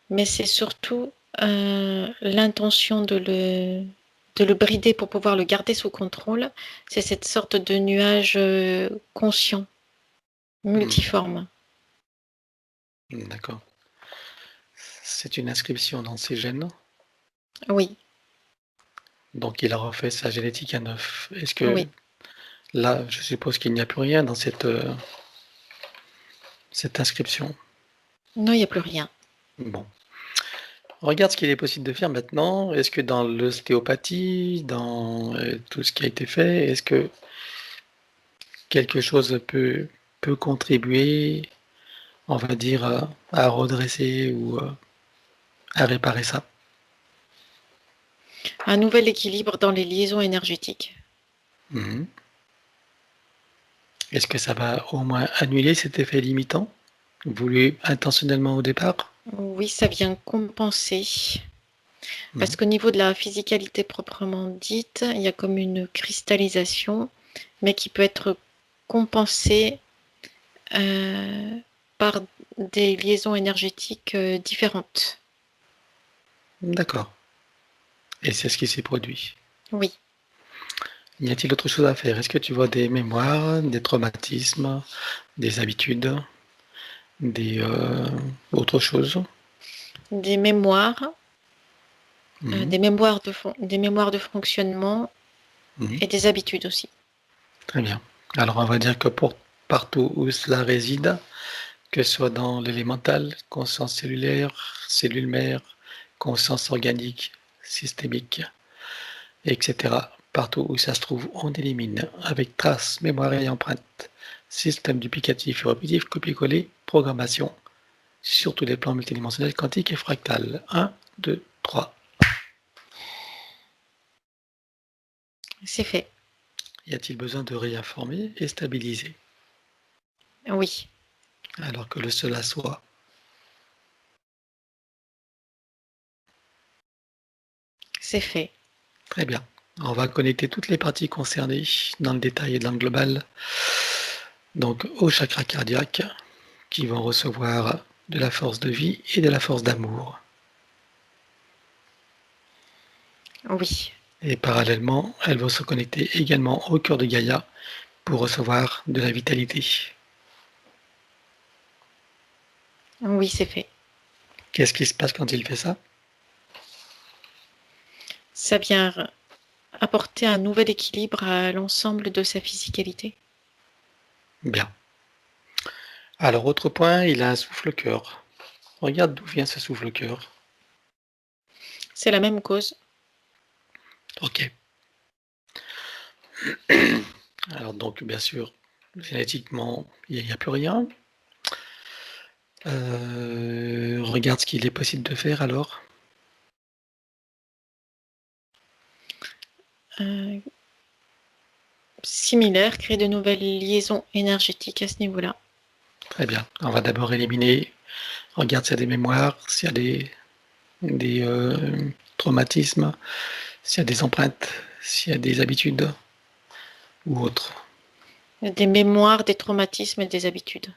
mais c'est surtout l'intention de le brider pour pouvoir le garder sous contrôle. C'est cette sorte de nuage conscient, multiforme. D'accord. C'est une inscription dans ses gènes. Oui, Donc il a refait sa génétique à neuf. Est-ce que oui. là, je suppose qu'il n'y a plus rien dans cette inscription? Non, il n'y a plus rien. Bon. Regarde ce qu'il est possible de faire maintenant. Est-ce que dans l'ostéopathie, dans tout ce qui a été fait, est-ce que quelque chose peut contribuer, on va dire, à redresser ou à réparer ça? Un nouvel équilibre dans les liaisons énergétiques. Mhm. Est-ce que ça va au moins annuler cet effet limitant, voulu intentionnellement au départ? Oui, ça vient compenser. Parce Mhm. qu'au niveau de la physicalité proprement dite, il y a comme une cristallisation, mais qui peut être compensée par des liaisons énergétiques différentes. D'accord. Et c'est ce qui s'est produit. Oui. Y a-t-il autre chose à faire? Est-ce que tu vois des mémoires, des traumatismes, des habitudes, des autre chose? Des mémoires, Mhm. des mémoires de fonctionnement Mhm. et des habitudes aussi. Très bien. Alors on va dire que pour partout où cela réside, que ce soit dans l'élémental, conscience cellulaire, cellule mère, conscience organique, systémique, etc. Partout où ça se trouve, on élimine avec trace, mémoire et empreinte. Système duplicatif et répétitif, copier-coller, programmation sur tous les plans multidimensionnels, quantiques et fractales. 1, 2, 3. C'est fait. Y a-t-il besoin de réinformer et stabiliser? Oui, Alors que le cela soit. c'est fait. Très bien. On va connecter toutes les parties concernées dans le détail et dans le global. Donc au chakra cardiaque qui vont recevoir de la force de vie et de la force d'amour. Oui, Et parallèlement, elles vont se connecter également au cœur de Gaïa pour recevoir de la vitalité. Oui, c'est fait. Qu'est-ce qui se passe quand il fait ça? Ça vient apporter un nouvel équilibre à l'ensemble de sa physicalité. Bien. Alors, autre point, il a un souffle-cœur. Regarde d'où vient ce souffle-cœur. C'est la même cause. Ok. Alors donc, bien sûr, génétiquement, il n'y a plus rien. Regarde ce qu'il est possible de faire alors. Similaire, créer de nouvelles liaisons énergétiques à ce niveau-là. Très bien. On va d'abord éliminer. Regarde s'il y a des mémoires, s'il y a des traumatismes, s'il y a des empreintes, s'il y a des habitudes ou autres. Des mémoires, des traumatismes et des habitudes.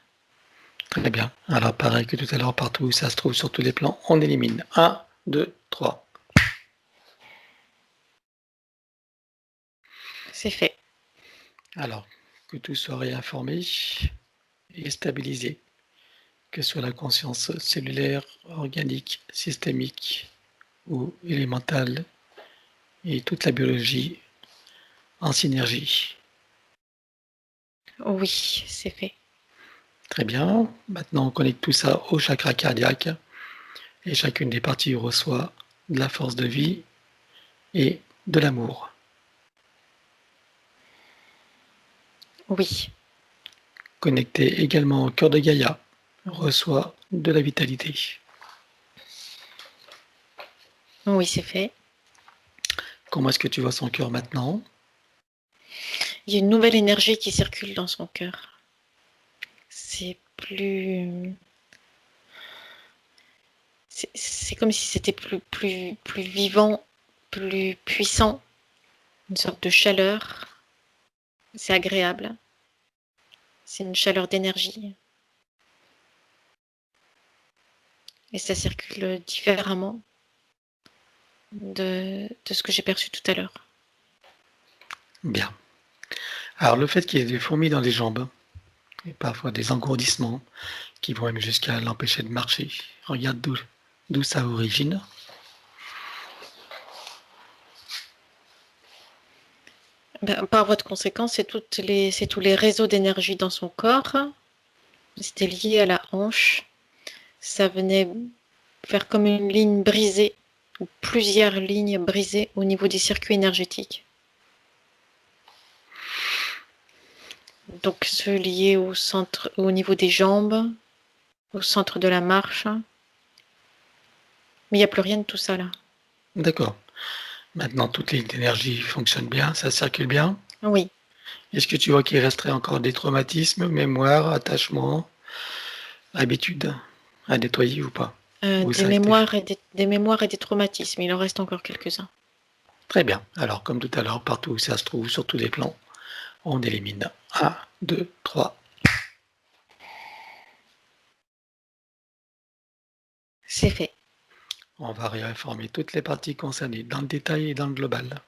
Très bien. Alors pareil que tout à l'heure, partout où ça se trouve sur tous les plans, on élimine. 1, 2, 3. C'est fait. Alors, que tout soit réinformé et stabilisé, que ce soit la conscience cellulaire, organique, systémique ou élémentale, et toute la biologie en synergie. Oui, c'est fait. Très bien. Maintenant, on connecte tout ça au chakra cardiaque et chacune des parties reçoit de la force de vie et de l'amour. Oui. Connecté également au cœur de Gaïa, reçoit de la vitalité. Oui, c'est fait. Comment est-ce que tu vois son cœur maintenant? Il y a une nouvelle énergie qui circule dans son cœur. C'est plus... C'est comme si c'était plus vivant, plus puissant, une sorte de chaleur. C'est agréable. C'est une chaleur d'énergie. Et ça circule différemment de ce que j'ai perçu tout à l'heure. Bien. Alors le fait qu'il y ait des fourmis dans les jambes, et parfois des engourdissements, qui vont même jusqu'à l'empêcher de marcher, regarde d'où ça origine. Par voie de conséquence, c'est tous les réseaux d'énergie dans son corps. C'était lié à la hanche. Ça venait faire comme une ligne brisée, ou plusieurs lignes brisées au niveau des circuits énergétiques. Donc ceux liés au centre, au niveau des jambes, au centre de la marche. Mais il n'y a plus rien de tout ça là. D'accord. Maintenant, toutes les énergies fonctionnent bien, ça circule bien. Oui. Est-ce que tu vois qu'il resterait encore des traumatismes, mémoires, attachements, habitudes à nettoyer ou pas? Ou Des ça a été fait? mémoires des mémoires et des traumatismes. Il en reste encore quelques-uns. Très bien. Alors, comme tout à l'heure, partout où ça se trouve, sur tous les plans, on élimine. 1, 2, 3. C'est fait. On va réinformer toutes les parties concernées dans le détail et dans le global.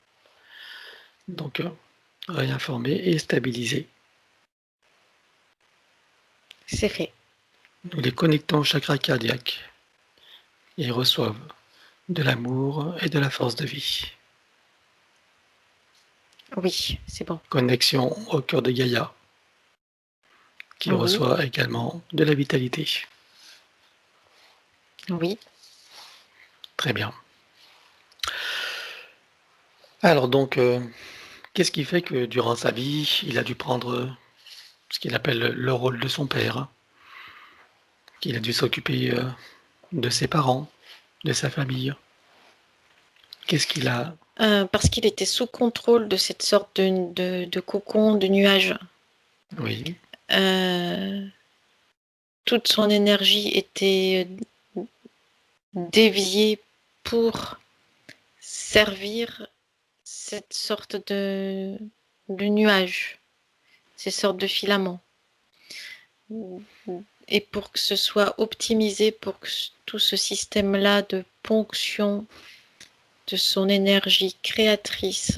Donc, réinformer et stabiliser. C'est fait. Nous les connectons au chakra cardiaque et ils reçoivent de l'amour et de la force de vie. Oui, c'est bon. Connexion au cœur de Gaïa qui Oui, reçoit également de la vitalité. oui. Très bien. Alors donc, qu'est-ce qui fait que durant sa vie, il a dû prendre ce qu'il appelle le rôle de son père, hein, qu'il a dû s'occuper de ses parents, de sa famille? Qu'est-ce qu'il a... Parce qu'il était sous contrôle de cette sorte de cocon, de nuage. Oui, Euh, Toute son énergie était déviée pour servir cette sorte de nuage, ces sortes de filaments. Et pour que ce soit optimisé, pour que tout ce système-là de ponction de son énergie créatrice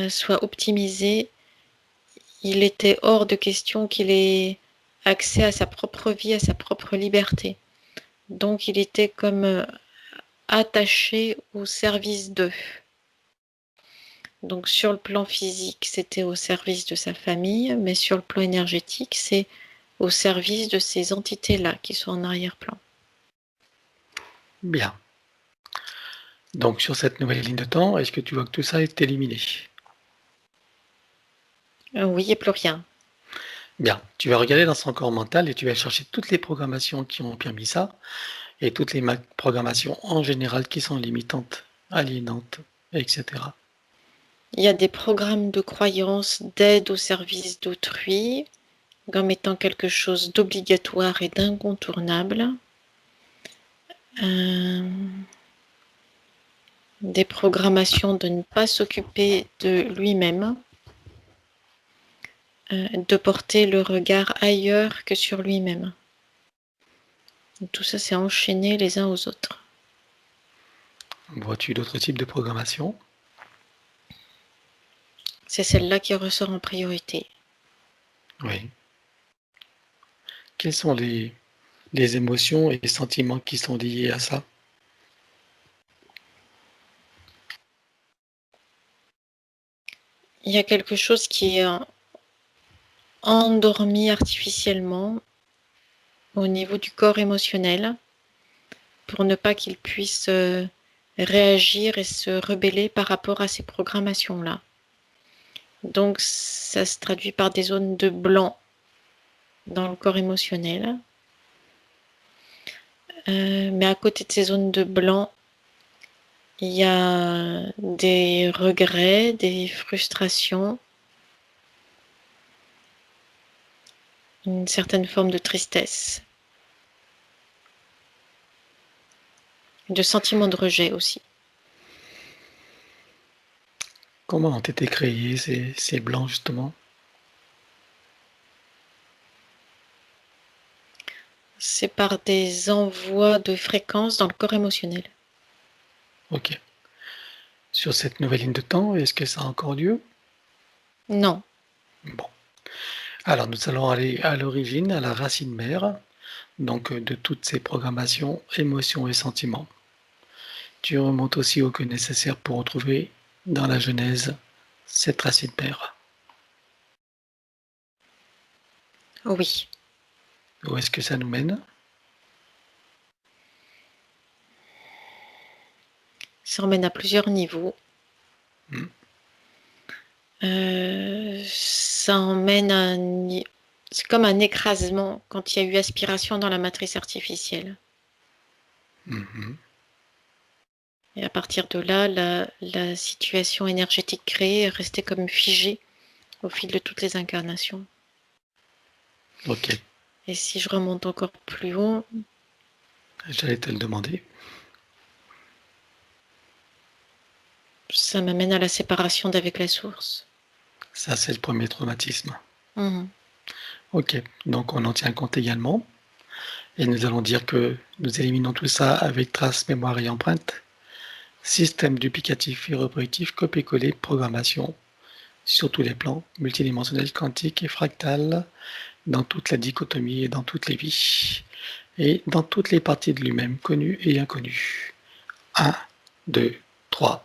soit optimisé, il était hors de question qu'il ait accès à sa propre vie, à sa propre liberté. Donc il était comme attaché au service d'eux. Donc sur le plan physique, c'était au service de sa famille, mais sur le plan énergétique, c'est au service de ces entités-là qui sont en arrière-plan. Bien. Donc sur cette nouvelle ligne de temps, est-ce que tu vois que tout ça est éliminé? Oui, il n'y a plus rien. Bien. Tu vas regarder dans son corps mental et tu vas chercher toutes les programmations qui ont permis ça et toutes les programmations en général qui sont limitantes, aliénantes, etc. Il y a des programmes de croyance d'aide au service d'autrui comme étant quelque chose d'obligatoire et d'incontournable. Des programmations de ne pas s'occuper de lui-même, de porter le regard ailleurs que sur lui-même. Tout ça, c'est enchaîné les uns aux autres. Vois-tu d'autres types de programmation? C'est celle-là qui ressort en priorité. Oui. Quelles sont les émotions et les sentiments qui sont liés à ça? Il y a quelque chose qui est endormi artificiellement au niveau du corps émotionnel pour ne pas qu'il puisse réagir et se rebeller par rapport à ces programmations-là. Donc ça se traduit par des zones de blanc dans le corps émotionnel. Mais à côté de ces zones de blanc, il y a des regrets, des frustrations, une certaine forme de tristesse, de sentiment de rejet aussi. Comment ont été créés ces blancs, justement? C'est par des envois de fréquences dans le corps émotionnel. Ok. Sur cette nouvelle ligne de temps, est-ce que ça a encore lieu? Non. Bon. Alors, nous allons aller à l'origine, à la racine mère, donc de toutes ces programmations, émotions et sentiments. Tu remontes aussi au que nécessaire pour retrouver dans la Genèse cette racine mère. Oui. Où est-ce que ça nous mène? Ça emmène à plusieurs niveaux. Hmm. Ça emmène à c'est comme un écrasement quand il y a eu aspiration dans la matrice artificielle. Mhm. Et à partir de là, la situation énergétique créée est restée comme figée au fil de toutes les incarnations. Ok, Et si je remonte encore plus haut, j'allais te le demander. ça m'amène à la séparation d'avec la source. Ça, c'est le premier traumatisme. Mhm. Ok, donc on en tient compte également. Et nous allons dire que nous éliminons tout ça avec trace, mémoire et empreinte. Système duplicatif et reproductif, copier-coller, programmation sur tous les plans, multidimensionnel, quantique et fractal, dans toute la dichotomie et dans toutes les vies, et dans toutes les parties de lui-même, connues et inconnues. 1, 2, 3.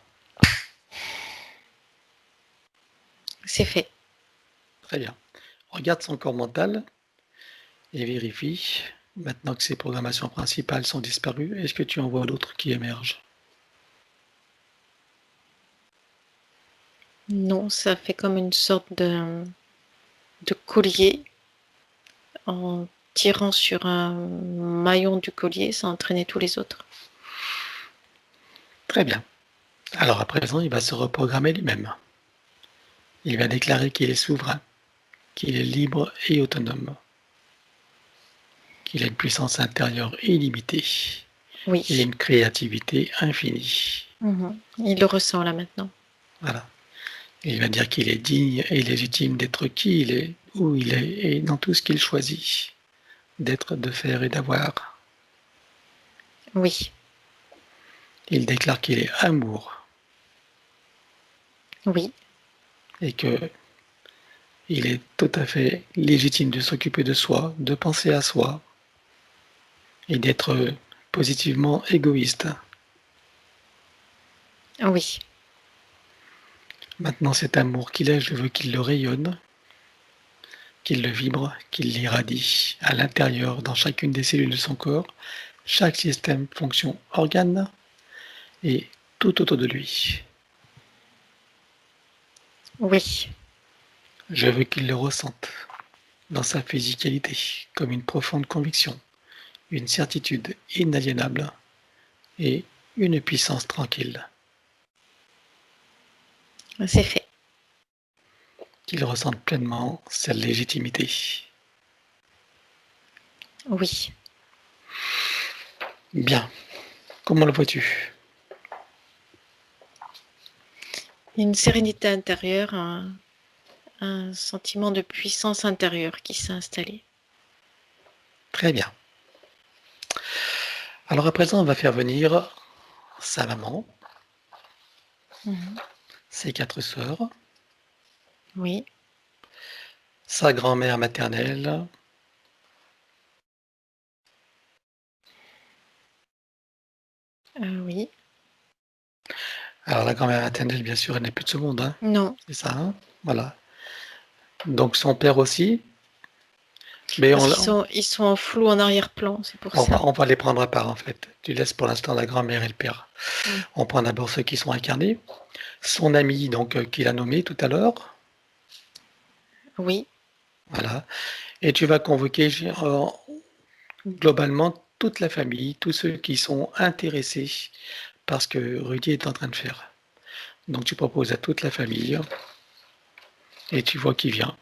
C'est fait. Très bien. Regarde son corps mental et vérifie, maintenant que ces programmations principales sont disparues, est-ce que tu en vois d'autres qui émergent? Non, ça fait comme une sorte de collier. En tirant sur un maillon du collier, ça entraînait tous les autres. Très bien. Alors à présent, il va se reprogrammer lui-même. Il va déclarer qu'il est souverain, qu'il est libre et autonome, qu'il a une puissance intérieure illimitée Oui. et une créativité infinie. Il le ressent là maintenant. Voilà. Et il va dire qu'il est digne et légitime d'être qui il est, où il est et dans tout ce qu'il choisit d'être, de faire et d'avoir. Oui. Il déclare qu'il est amour Oui. et que il est tout à fait légitime de s'occuper de soi, de penser à soi et d'être positivement égoïste. Oui, Maintenant, cet amour qu'il a, je veux qu'il le rayonne, qu'il le vibre, qu'il l'irradie à l'intérieur, dans chacune des cellules de son corps, chaque système, fonction, organe et tout autour de lui. oui, Je veux qu'il le ressente dans sa physicalité, comme une profonde conviction, une certitude inaliénable et une puissance tranquille. c'est fait. Qu'il ressente pleinement sa légitimité. Oui. Bien. Comment le vois-tu? Une sérénité intérieure, un sentiment de puissance intérieure qui s'est installé. Très bien. Alors à présent, on va faire venir sa maman, ses 4 sœurs, Oui, sa grand-mère maternelle, oui. alors la grand-mère maternelle, bien sûr, elle n'est plus de ce monde, hein, Non, c'est ça, hein? Voilà. Donc son père aussi, mais parce ils sont en flou en arrière-plan, c'est pour ça. on va les prendre à part en fait. Tu laisses pour l'instant la grand-mère et le père. On prend d'abord ceux qui sont incarnés. Son ami, donc, qu'il a nommé tout à l'heure, Oui, voilà. Et tu vas convoquer globalement toute la famille, tous ceux qui sont intéressés par ce que Rudy est en train de faire. Donc tu proposes à toute la famille et tu vois qui vient.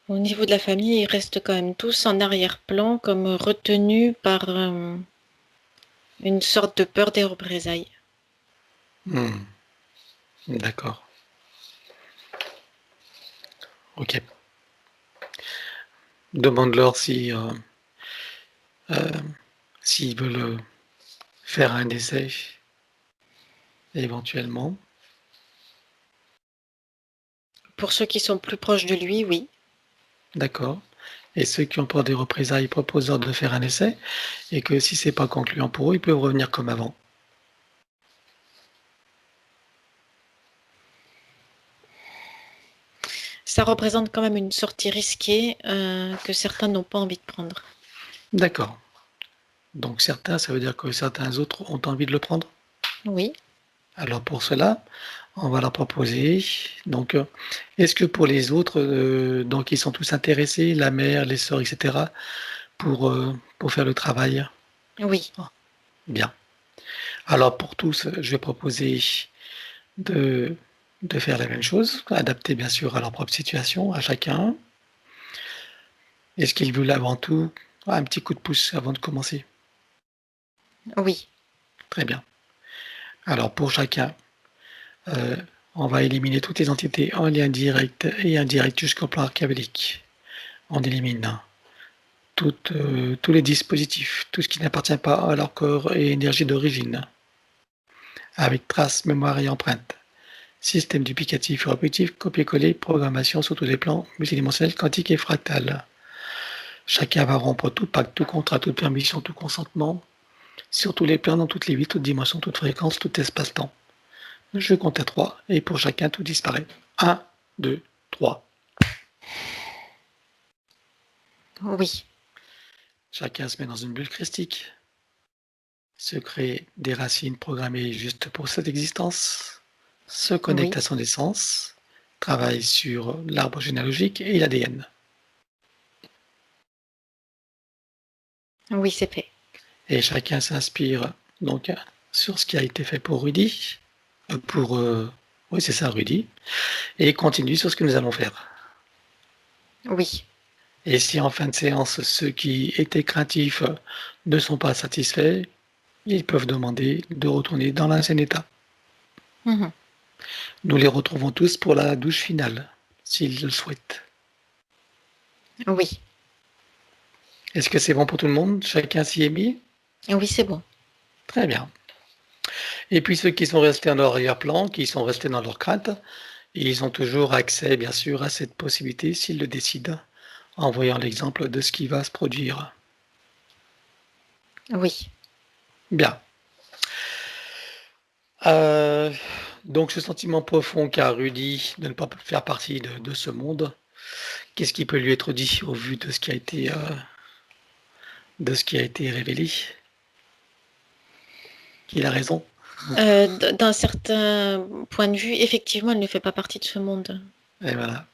au niveau de la famille, ils restent quand même tous en arrière-plan, comme retenus par une sorte de peur des représailles. D'accord. Ok. Demande-leur si s'ils veulent faire un essai éventuellement. Pour ceux qui sont plus proches de lui, oui. D'accord. Et ceux qui ont peur des représailles, propose-leur de faire un essai et que si c'est pas concluant pour eux, ils peuvent revenir comme avant. Ça représente quand même une sortie risquée que certains n'ont pas envie de prendre. D'accord. Donc certains, ça veut dire que certains autres ont envie de le prendre? Oui, Alors pour cela, on va leur proposer. Donc, est-ce que pour les autres, donc ils sont tous intéressés, la mère, les sœurs, etc., pour faire le travail? oui, Bien. Alors pour tous, je vais proposer de, de faire la même chose, adapté bien sûr à leur propre situation, à chacun. Est-ce qu'ils veulent avant tout un petit coup de pouce avant de commencer? oui, Très bien. Alors pour chacun, euh, on va éliminer toutes les entités en lien direct et indirect jusqu'au plan archaïque. On élimine tous les dispositifs, tout ce qui n'appartient pas à leur corps et énergie d'origine, avec traces, mémoire et empreinte. Système duplicatif et répétitif, copier-coller, programmation sur tous les plans multidimensionnels, quantiques et fractales. Chacun va rompre tout pacte, tout contrat, toute permission, tout consentement, sur tous les plans, dans toutes les vies, toutes dimensions, toutes fréquences, tout espace-temps. Je compte à 3 et pour chacun tout disparaît. 1, 2, 3. oui, Chacun se met dans une bulle christique, se crée des racines programmées juste pour cette existence, se connecte oui, à son essence, travaille sur l'arbre généalogique et l'ADN. oui, c'est fait. Et chacun s'inspire donc sur ce qui a été fait pour Rudy, oui c'est ça Rudy, et continue sur ce que nous allons faire. Oui, Et si en fin de séance, ceux qui étaient craintifs ne sont pas satisfaits, ils peuvent demander de retourner dans l'ancien état. Nous les retrouvons tous pour la douche finale, s'ils le souhaitent. oui, Est-ce que c'est bon pour tout le monde? Chacun s'y est mis? oui, c'est bon. Très bien. Et puis ceux qui sont restés en arrière-plan, qui sont restés dans leur crainte, ils ont toujours accès, bien sûr, à cette possibilité s'ils le décident, en voyant l'exemple de ce qui va se produire. Oui. Bien. Euh, donc ce sentiment profond qu'a Rudy de ne pas faire partie de ce monde, qu'est-ce qui peut lui être dit au vu de ce qui a été révélé? Qu'il a raison. D'un certain point de vue, effectivement, elle ne fait pas partie de ce monde. Et voilà.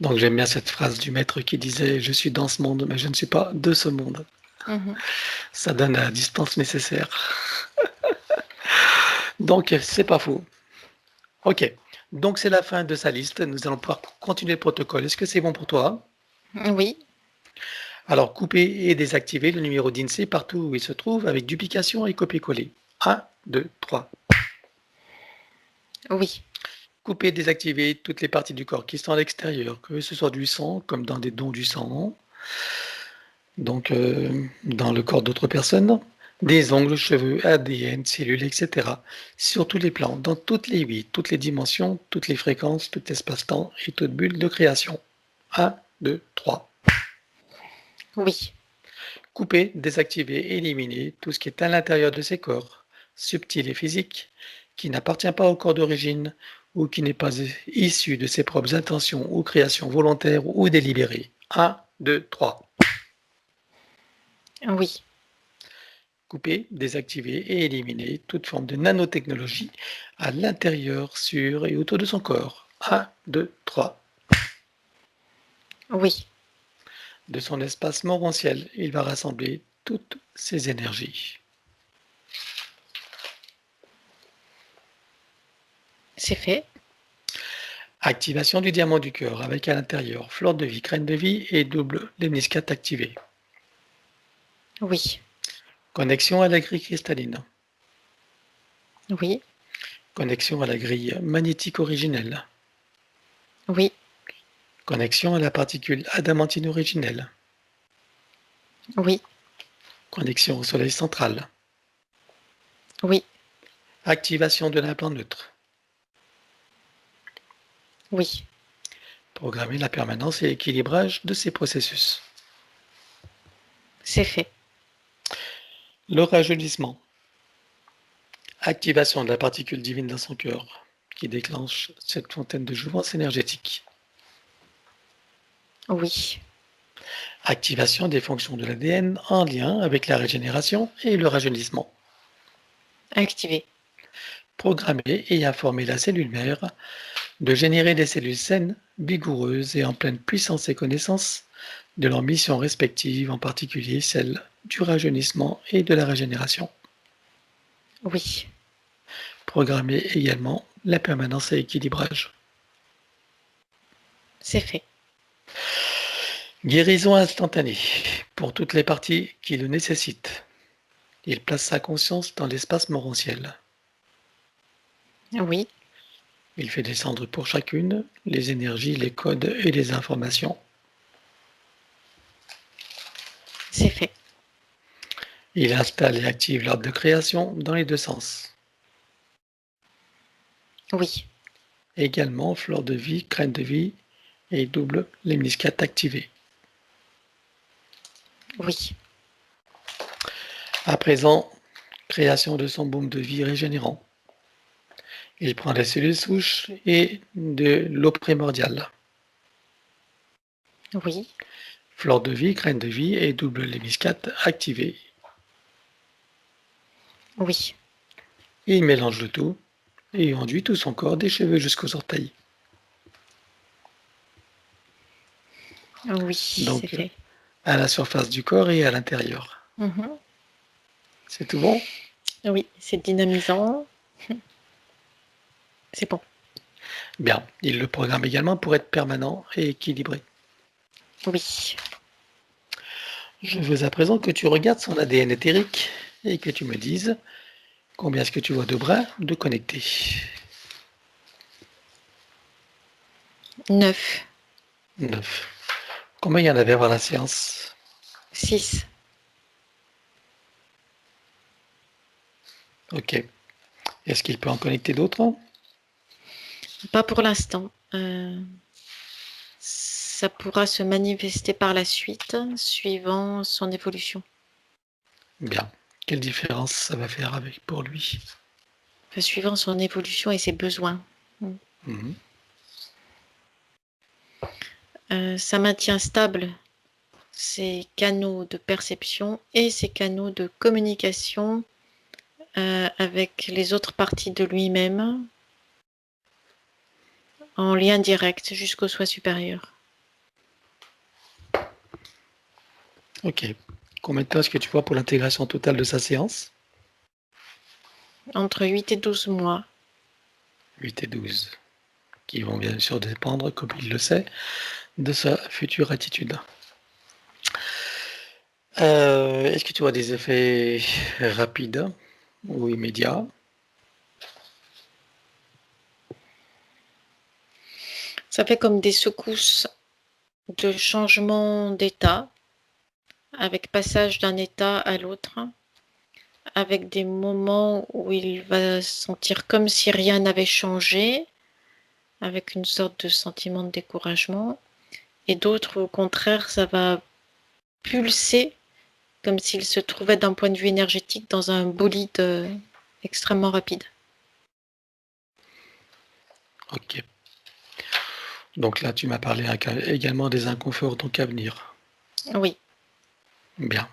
Donc j'aime bien cette phrase du maître qui disait je suis dans ce monde, mais je ne suis pas de ce monde. Ça donne la distance nécessaire. Donc c'est pas faux. Ok. Donc c'est la fin de sa liste. Nous allons pouvoir continuer le protocole. Est-ce que c'est bon pour toi? Oui. Alors couper et désactiver le numéro d'INSEE partout où il se trouve avec duplication et copier-coller. 1, 2, 3. Oui. Couper et désactiver toutes les parties du corps qui sont à l'extérieur, que ce soit du sang, comme dans des dons du sang, donc dans le corps d'autres personnes, des ongles, cheveux, ADN, cellules, etc. Sur tous les plans, dans toutes les vies, toutes les dimensions, toutes les fréquences, tout espace-temps et toute bulle de création. 1, 2, 3. Oui. Couper, désactiver, éliminer tout ce qui est à l'intérieur de ces corps, subtil et physique, qui n'appartient pas au corps d'origine ou qui n'est pas issu de ses propres intentions ou créations volontaires ou délibérées. 1, 2, 3. Oui. Couper, désactiver et éliminer toute forme de nanotechnologie à l'intérieur, sur et autour de son corps. 1, 2, 3. Oui. De son espace morantiel, il va rassembler toutes ses énergies. C'est fait. Activation du diamant du cœur avec à l'intérieur fleur de vie, graine de vie et double lemniscate activé. Oui. Connexion à la grille cristalline. Oui. Connexion à la grille magnétique originelle. Oui. Connexion à la particule adamantine originelle. Oui. Connexion au soleil central. Oui. Activation de l'implant neutre. Oui. Programmer la permanence et l'équilibrage de ces processus. C'est fait. Le rajeunissement. Activation de la particule divine dans son cœur qui déclenche cette fontaine de jouvence énergétique. Oui. Activation des fonctions de l'ADN en lien avec la régénération et le rajeunissement. Activé. Programmer et informer la cellule mère de générer des cellules saines, vigoureuses et en pleine puissance et connaissance de leurs missions respectives, en particulier celle du rajeunissement et de la régénération. Oui. Programmer également la permanence et équilibrage. C'est fait. Guérison instantanée pour toutes les parties qui le nécessitent. Il place sa conscience dans l'espace morantiel. Oui. Il fait descendre pour chacune les énergies, les codes et les informations. C'est fait. Il installe et active l'ordre de création dans les deux sens. Oui. Également, fleur de vie, graine de vie et double lemniscate activé. Oui. À présent, création de son baume de vie régénérant. Il prend des cellules souches et de l'eau primordiale. Oui. Fleur de vie, graine de vie et double lemniscate activé. Oui. Il mélange le tout et enduit tout son corps des cheveux jusqu'aux orteils. Oui. C'est Donc, fait. à la surface du corps et à l'intérieur. C'est tout bon? Oui. C'est dynamisant. C'est bon. Bien. Il le programme également pour être permanent et équilibré. Oui. Je veux à présent que tu regardes son ADN éthérique et que tu me dises combien est-ce que tu vois de bras de connectés. 9. 9. Combien il y en avait avant la séance? 6. Ok. Est-ce qu'il peut en connecter d'autres? Pas pour l'instant. Ça pourra se manifester par la suite, suivant son évolution. Bien. Quelle différence ça va faire pour lui? Enfin, suivant son évolution et ses besoins. Mhm. Ça maintient stable ses canaux de perception et ses canaux de communication avec les autres parties de lui-même en lien direct jusqu'au soi supérieur. Ok. Combien de temps est-ce que tu vois pour l'intégration totale de sa séance? Entre 8 et 12 mois. 8 et 12. Qui vont bien sûr dépendre, comme il le sait, de sa future attitude. Est-ce que tu vois des effets rapides ou immédiats? Ça fait comme des secousses de changement d'état, avec passage d'un état à l'autre, avec des moments où il va sentir comme si rien n'avait changé, avec une sorte de sentiment de découragement, et d'autres, au contraire, ça va pulser comme s'il se trouvait d'un point de vue énergétique dans un bolide extrêmement rapide. Ok. Donc là, tu m'as parlé également des inconforts donc à venir. Oui. Bien.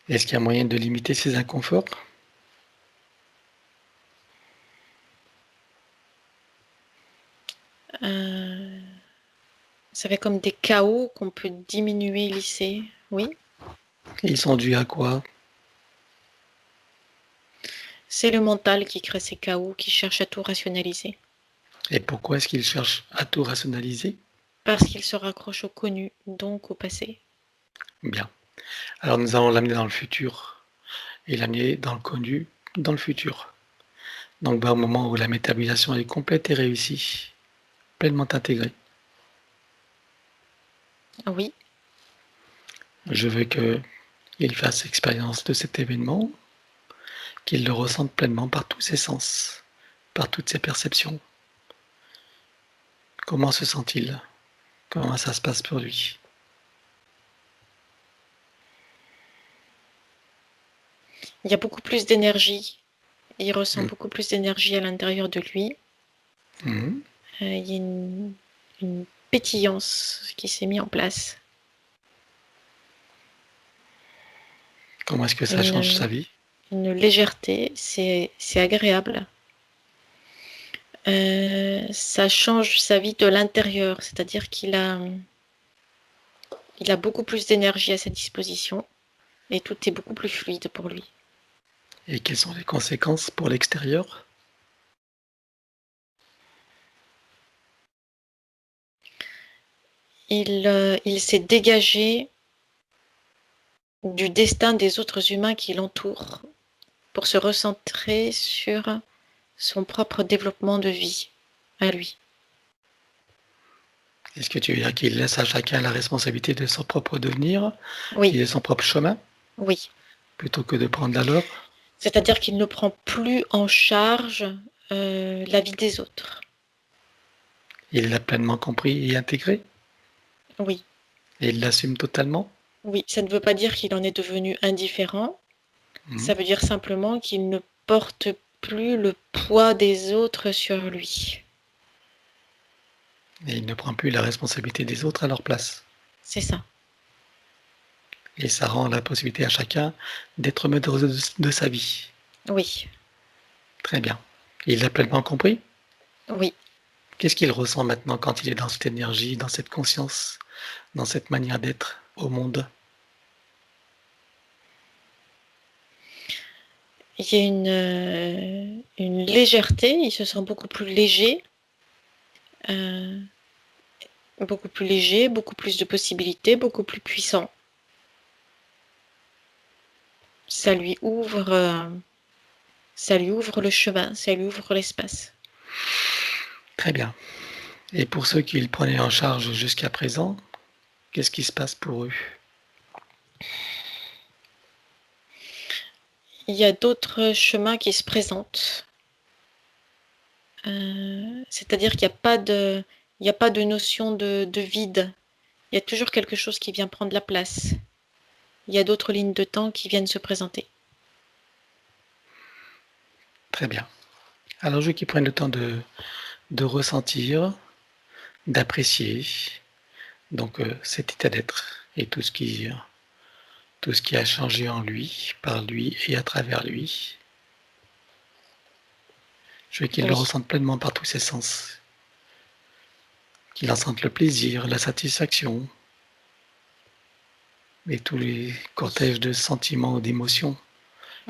Est-ce qu'il y a moyen de limiter ces inconforts? Ça fait comme des chaos qu'on peut diminuer, lisser. Oui. Ils sont dus à quoi? C'est le mental qui crée ces chaos, qui cherche à tout rationaliser. Et pourquoi est-ce qu'ils cherchent à tout rationaliser? Parce qu'il se raccroche au connu, donc au passé. Bien. Alors nous allons l'amener dans le futur et l'amener dans le connu, dans le futur. Donc au moment où la métabolisation est complète et réussie, pleinement intégrée, Oui. je veux qu'il fasse expérience de cet événement, qu'il le ressente pleinement par tous ses sens, par toutes ses perceptions. Comment se sent-il? Comment ça se passe pour lui? Il y a beaucoup plus d'énergie. Il ressent Mmh. beaucoup plus d'énergie à l'intérieur de lui. Mmh. Il y a une pétillance qui s'est mise en place. Comment est-ce que ça change sa vie? Une légèreté, c'est agréable. Ça change sa vie de l'intérieur, c'est-à-dire qu'il a beaucoup plus d'énergie à sa disposition et tout est beaucoup plus fluide pour lui. Et quelles sont les conséquences pour l'extérieur? Il s'est dégagé du destin des autres humains qui l'entourent pour se recentrer sur son propre développement de vie à lui. Est-ce que tu veux dire qu'il laisse à chacun la responsabilité de son propre devenir et Oui, de son propre chemin, oui. plutôt que de prendre la leur? C'est-à-dire qu'il ne prend plus en charge la vie des autres. Il l'a pleinement compris et intégré? Oui, Et il l'assume totalement? oui. Ça ne veut pas dire qu'il en est devenu indifférent. Mmh. Ça veut dire simplement qu'il ne porte plus le poids des autres sur lui. Et il ne prend plus la responsabilité des autres à leur place. C'est ça. Et ça rend la possibilité à chacun d'être maître de sa vie. Oui, Très bien. Il l'a pleinement compris? oui. Qu'est-ce qu'il ressent maintenant quand il est dans cette énergie, dans cette conscience, dans cette manière d'être au monde? Il y a une légèreté, il se sent euh, beaucoup plus léger, beaucoup plus de possibilités, beaucoup plus puissant. Ça lui ouvre le chemin, ça lui ouvre l'espace. Très bien. Et pour ceux qui le prenaient en charge jusqu'à présent, qu'est-ce qui se passe pour eux? il y a d'autres chemins qui se présentent. C'est-à-dire qu'il n'y a pas de notion de vide. Il y a toujours quelque chose qui vient prendre la place. Il y a d'autres lignes de temps qui viennent se présenter. Très bien. Alors, je veux qu'ils prennent le temps de ressentir, d'apprécier donc cet état d'être et tout ce qui a changé en lui, par lui et à travers lui. Je veux qu'il le Oui. ressente pleinement par tous ses sens. Qu'il en sente le plaisir, la satisfaction et tous les cortèges de sentiments ou d'émotions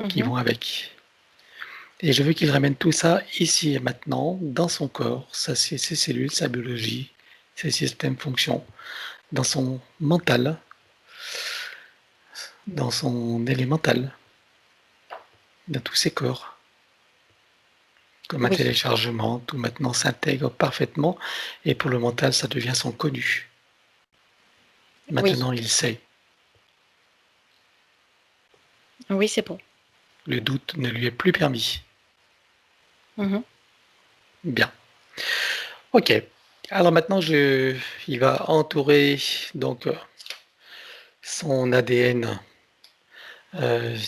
qui vont avec. Et je veux qu'il ramène tout ça ici et maintenant, dans son corps, ses cellules, sa biologie, ses systèmes fonctions, dans son mental, dans son élémental, dans tous ses corps. Comme un Oui. téléchargement, tout maintenant s'intègre parfaitement, et pour le mental, ça devient son connu. Maintenant, il sait. Oui, c'est bon. Le doute ne lui est plus permis. Bien. Ok. Alors maintenant, il va entourer donc son ADN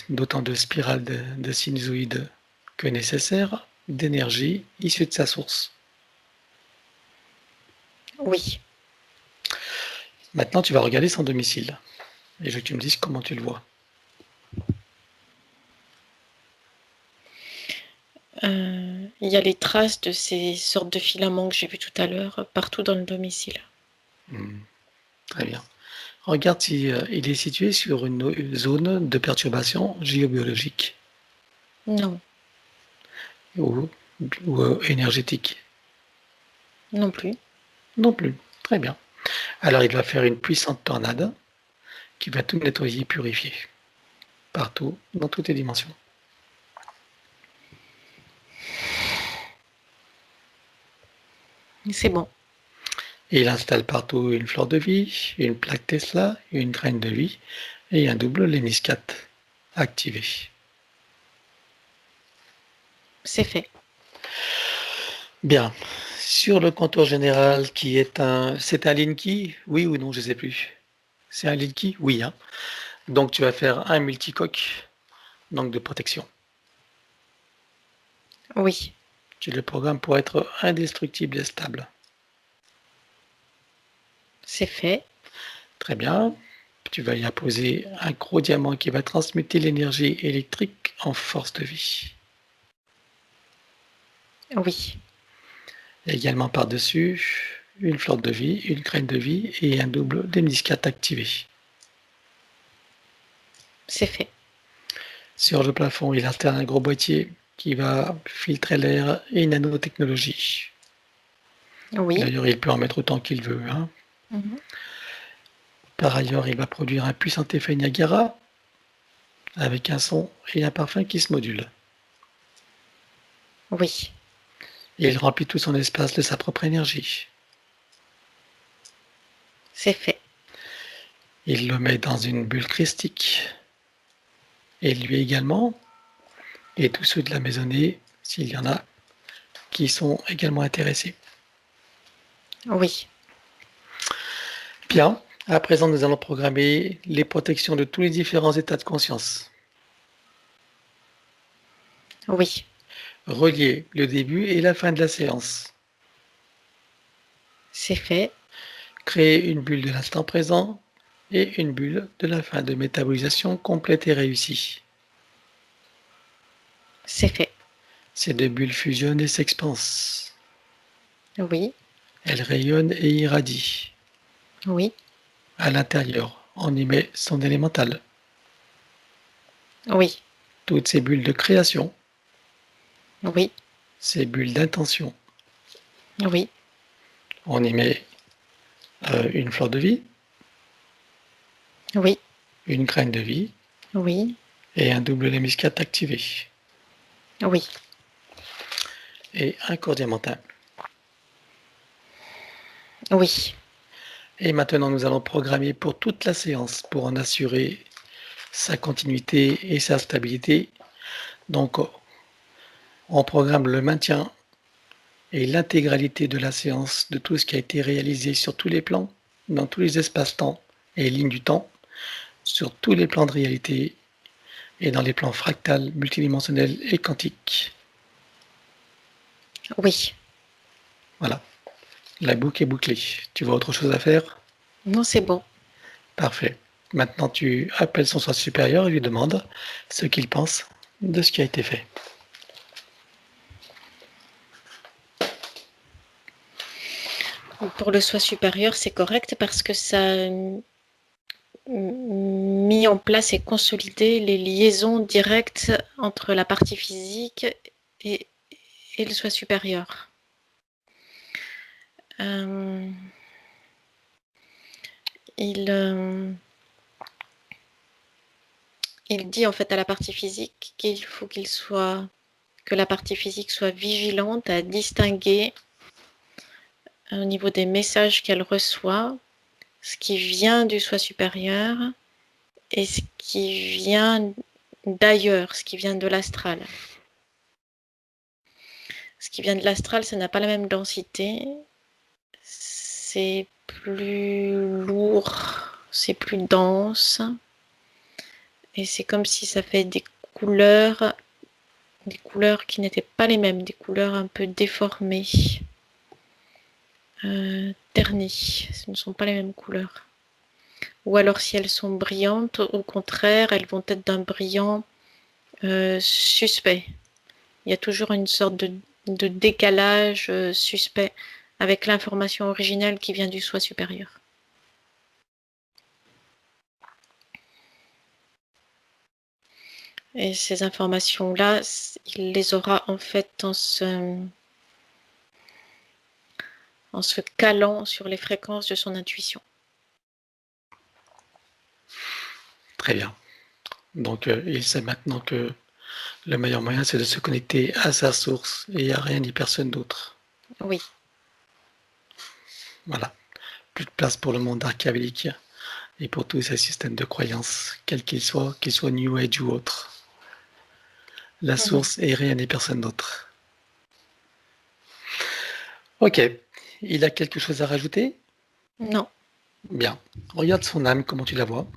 d'autant de spirales de sinusoïdes que nécessaire d'énergie issue de sa source. Oui. Maintenant, tu vas regarder son domicile et je veux que tu me dises comment tu le vois. Il y a les traces de ces sortes de filaments que j'ai vus tout à l'heure partout dans le domicile. Très bien. Regarde si il est situé sur une zone de perturbation géobiologique Non, ou énergétique. non plus. Non plus. Très bien. Alors il va faire une puissante tornade qui va tout nettoyer, purifier. Partout, dans toutes les dimensions. C'est bon. Et il installe partout une fleur de vie, une plaque Tesla, une graine de vie et un double léniscate activé. C'est fait. Bien. Sur le contour général qui est c'est un Linky? Oui ou non, je ne sais plus. C'est un Linky? Oui. Hein. Donc tu vas faire un multicoque, donc de protection. Oui. Tu le programmes pour être indestructible et stable. C'est fait. Très bien. Tu vas y apposer un gros diamant qui va transmuter l'énergie électrique en force de vie. Oui. Et également par-dessus, une fleur de vie, une graine de vie et un double léniscate activé. C'est fait. Sur le plafond, il installe un gros boîtier qui va filtrer l'air et nanotechnologie. Oui. D'ailleurs, il peut en mettre autant qu'il veut. Hein. Par ailleurs, il va produire un puissant effet Niagara avec un son et un parfum qui se modulent. Oui. Et il remplit tout son espace de sa propre énergie. C'est fait. Il le met dans une bulle christique. Et lui également, et tous ceux de la maisonnée, s'il y en a, qui sont également intéressés. Oui. Bien, à présent nous allons programmer les protections de tous les différents états de conscience. Oui. Relier le début et la fin de la séance. C'est fait. Créer une bulle de l'instant présent et une bulle de la fin de métabolisation complète et réussie. C'est fait. Ces deux bulles fusionnent et s'expansent. Oui. Elles rayonnent et irradient. Oui. À l'intérieur, on y met son élémental. Oui. Toutes ces bulles de création. Oui. Ces bulles d'intention. Oui. On y met une fleur de vie. Oui. Une graine de vie. Oui. Et un double léniscate activé. Oui. Et un corps diamantin. Oui. Et maintenant, nous allons programmer pour toute la séance, pour en assurer sa continuité et sa stabilité, Donc, on programme le maintien et l'intégralité de la séance de tout ce qui a été réalisé sur tous les plans, dans tous les espaces-temps et lignes du temps, sur tous les plans de réalité et dans les plans fractals, multidimensionnels et quantiques. Oui. Voilà, la boucle est bouclée. Tu vois autre chose à faire? Non, c'est bon. Parfait. Maintenant, tu appelles son soi supérieur et lui demandes ce qu'il pense de ce qui a été fait. Pour le soi supérieur, c'est correct parce que ça a mis en place et consolidé les liaisons directes entre la partie physique et le soi supérieur. Il dit en fait à la partie physique qu'il faut que la partie physique soit vigilante à distinguer au niveau des messages qu'elle reçoit ce qui vient du soi supérieur et ce qui vient d'ailleurs, ce qui vient de l'astral. Ce qui vient de l'astral, ça n'a pas la même densité, c'est plus lourd, c'est plus dense, et c'est comme si ça fait des couleurs qui n'étaient pas les mêmes, des couleurs un peu déformées, ternies, ce ne sont pas les mêmes couleurs. Ou alors si elles sont brillantes, au contraire, elles vont être d'un brillant suspect. Il y a toujours une sorte de décalage suspect avec l'information originale qui vient du soi supérieur. Et ces informations-là, il les aura en fait en se calant sur les fréquences de son intuition. Très bien. Donc, il sait maintenant que le meilleur moyen, c'est de se connecter à sa source et à rien ni personne d'autre. Oui. Voilà. Plus de place pour le monde archaïque et pour tous ces systèmes de croyances, quels qu'ils soient New Age ou autres. La source et rien ni personne d'autre. Ok. Il a quelque chose à rajouter? Non. Bien. Regarde son âme, comment tu la vois?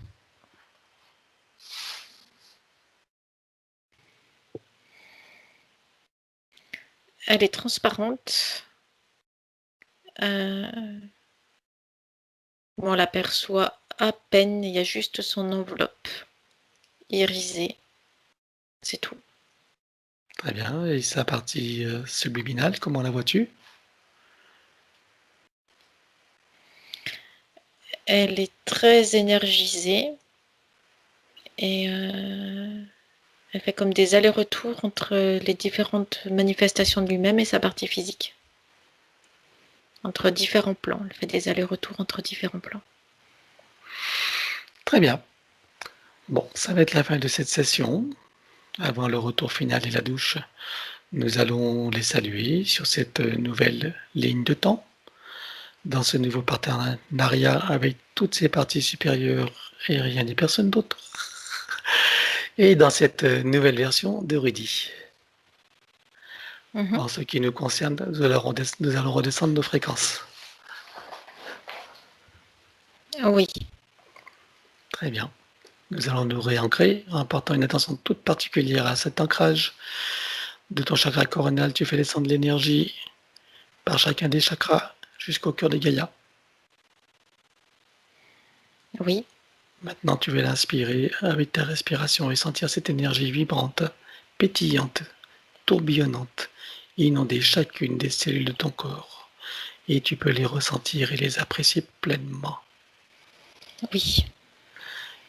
Elle est transparente. On l'aperçoit à peine, il y a juste son enveloppe irisée. C'est tout. Très bien. Et sa partie subliminale, comment la vois-tu? Elle est très énergisée et elle fait comme des allers-retours entre les différentes manifestations de lui-même et sa partie physique. Entre différents plans. Elle fait des allers-retours entre différents plans. Très bien. Bon, ça va être la fin de cette session. Avant le retour final et la douche, nous allons les saluer sur cette nouvelle ligne de temps, dans ce nouveau partenariat avec toutes ces parties supérieures et rien ni personne d'autre, et dans cette nouvelle version de Rudy. En ce qui nous concerne, nous allons redescendre nos fréquences. Oui. Très bien. Nous allons nous réancrer en portant une attention toute particulière à cet ancrage de ton chakra coronal. Tu fais descendre l'énergie par chacun des chakras jusqu'au cœur de Gaïa. Oui. Maintenant, tu vas l'inspirer avec ta respiration et sentir cette énergie vibrante, pétillante, tourbillonnante, inonder chacune des cellules de ton corps. Et tu peux les ressentir et les apprécier pleinement. Oui.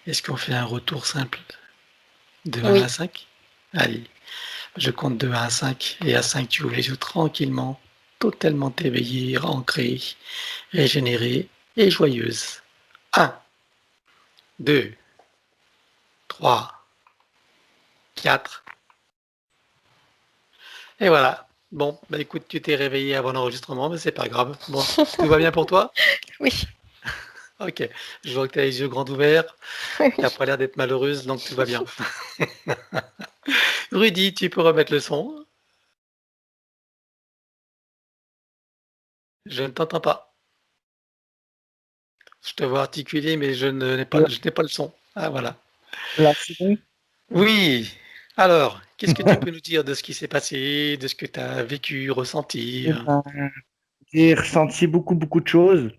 Est-ce qu'on fait un retour simple de 1 Oui. à 5? Allez, je compte de 1 à 5 et à 5 tu ouvres les yeux tranquillement, totalement éveillée, ancrée, régénérée et joyeuse. 1, 2, 3, 4. Et voilà. Bon, bah écoute, tu t'es réveillé avant l'enregistrement, mais c'est pas grave. Bon, tout va bien pour toi? Oui. Ok, je vois que tu as les yeux grands ouverts. Oui. Tu n'as pas l'air d'être malheureuse, donc tout va bien. Rudy, tu peux remettre le son? Je ne t'entends pas. Je te vois articuler, mais je n'ai pas, je n'ai pas le son. Ah voilà. Là, c'est bon. Oui. Alors, qu'est-ce que tu peux nous dire de ce qui s'est passé, de ce que tu as vécu, ressenti? Eh ben, j'ai ressenti beaucoup de choses.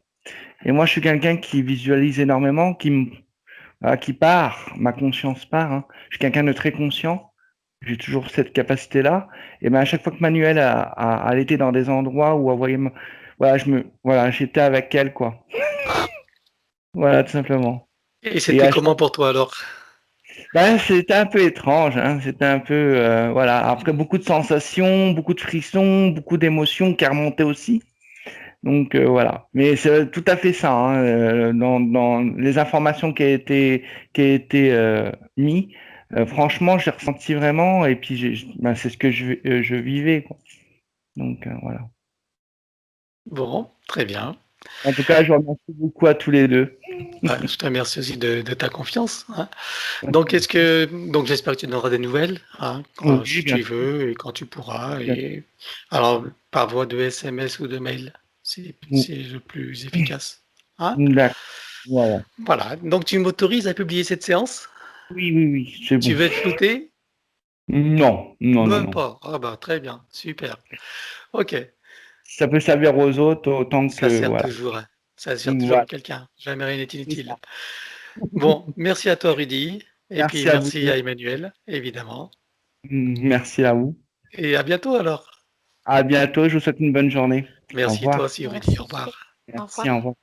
Et moi, je suis quelqu'un qui visualise énormément, qui part, ma conscience part, hein. Je suis quelqu'un de très conscient. J'ai toujours cette capacité-là. Et ben, à chaque fois que Manuel elle était dans des endroits où elle voyait, voilà, voilà, j'étais avec elle, quoi. Voilà, tout simplement. Et Et c'était comment pour toi alors? ben, c'était un peu étrange, hein. C'était un peu, voilà. Après, beaucoup de sensations, beaucoup de frissons, beaucoup d'émotions qui remontaient aussi. Donc voilà. Mais c'est tout à fait ça, hein, dans les informations qui a été mis. Franchement, j'ai ressenti vraiment, et puis ben, c'est ce que je vivais, quoi. Donc voilà. Bon, très bien. En tout cas, je vous remercie beaucoup à tous les deux. Bah, je te remercie aussi de ta confiance, hein. Donc j'espère que tu donneras des nouvelles, hein, Oui, si bien tu sûr. veux et quand tu pourras. Bien Et alors par voie de SMS ou de mail, sûr. c'est le plus efficace, hein. D'accord. Voilà. Voilà. Donc tu m'autorises à publier cette séance? Oui, c'est bon. Tu veux être flouté? Non, Même non. pas. Ah bah très bien, super. Ok, Ça peut servir aux autres autant ça que sert voilà. toujours, hein. Ça sert toujours à Voilà. quelqu'un. Jamais rien n'est C'est inutile. ça. Bon, merci à toi Rudy, et puis Merci à vous merci deux. à Emmanuel, évidemment. Merci à vous. Et à bientôt alors. À bientôt. Je vous souhaite une bonne journée. Au Merci toi revoir. aussi Rudy, au Merci. revoir. Au Merci, revoir. au revoir.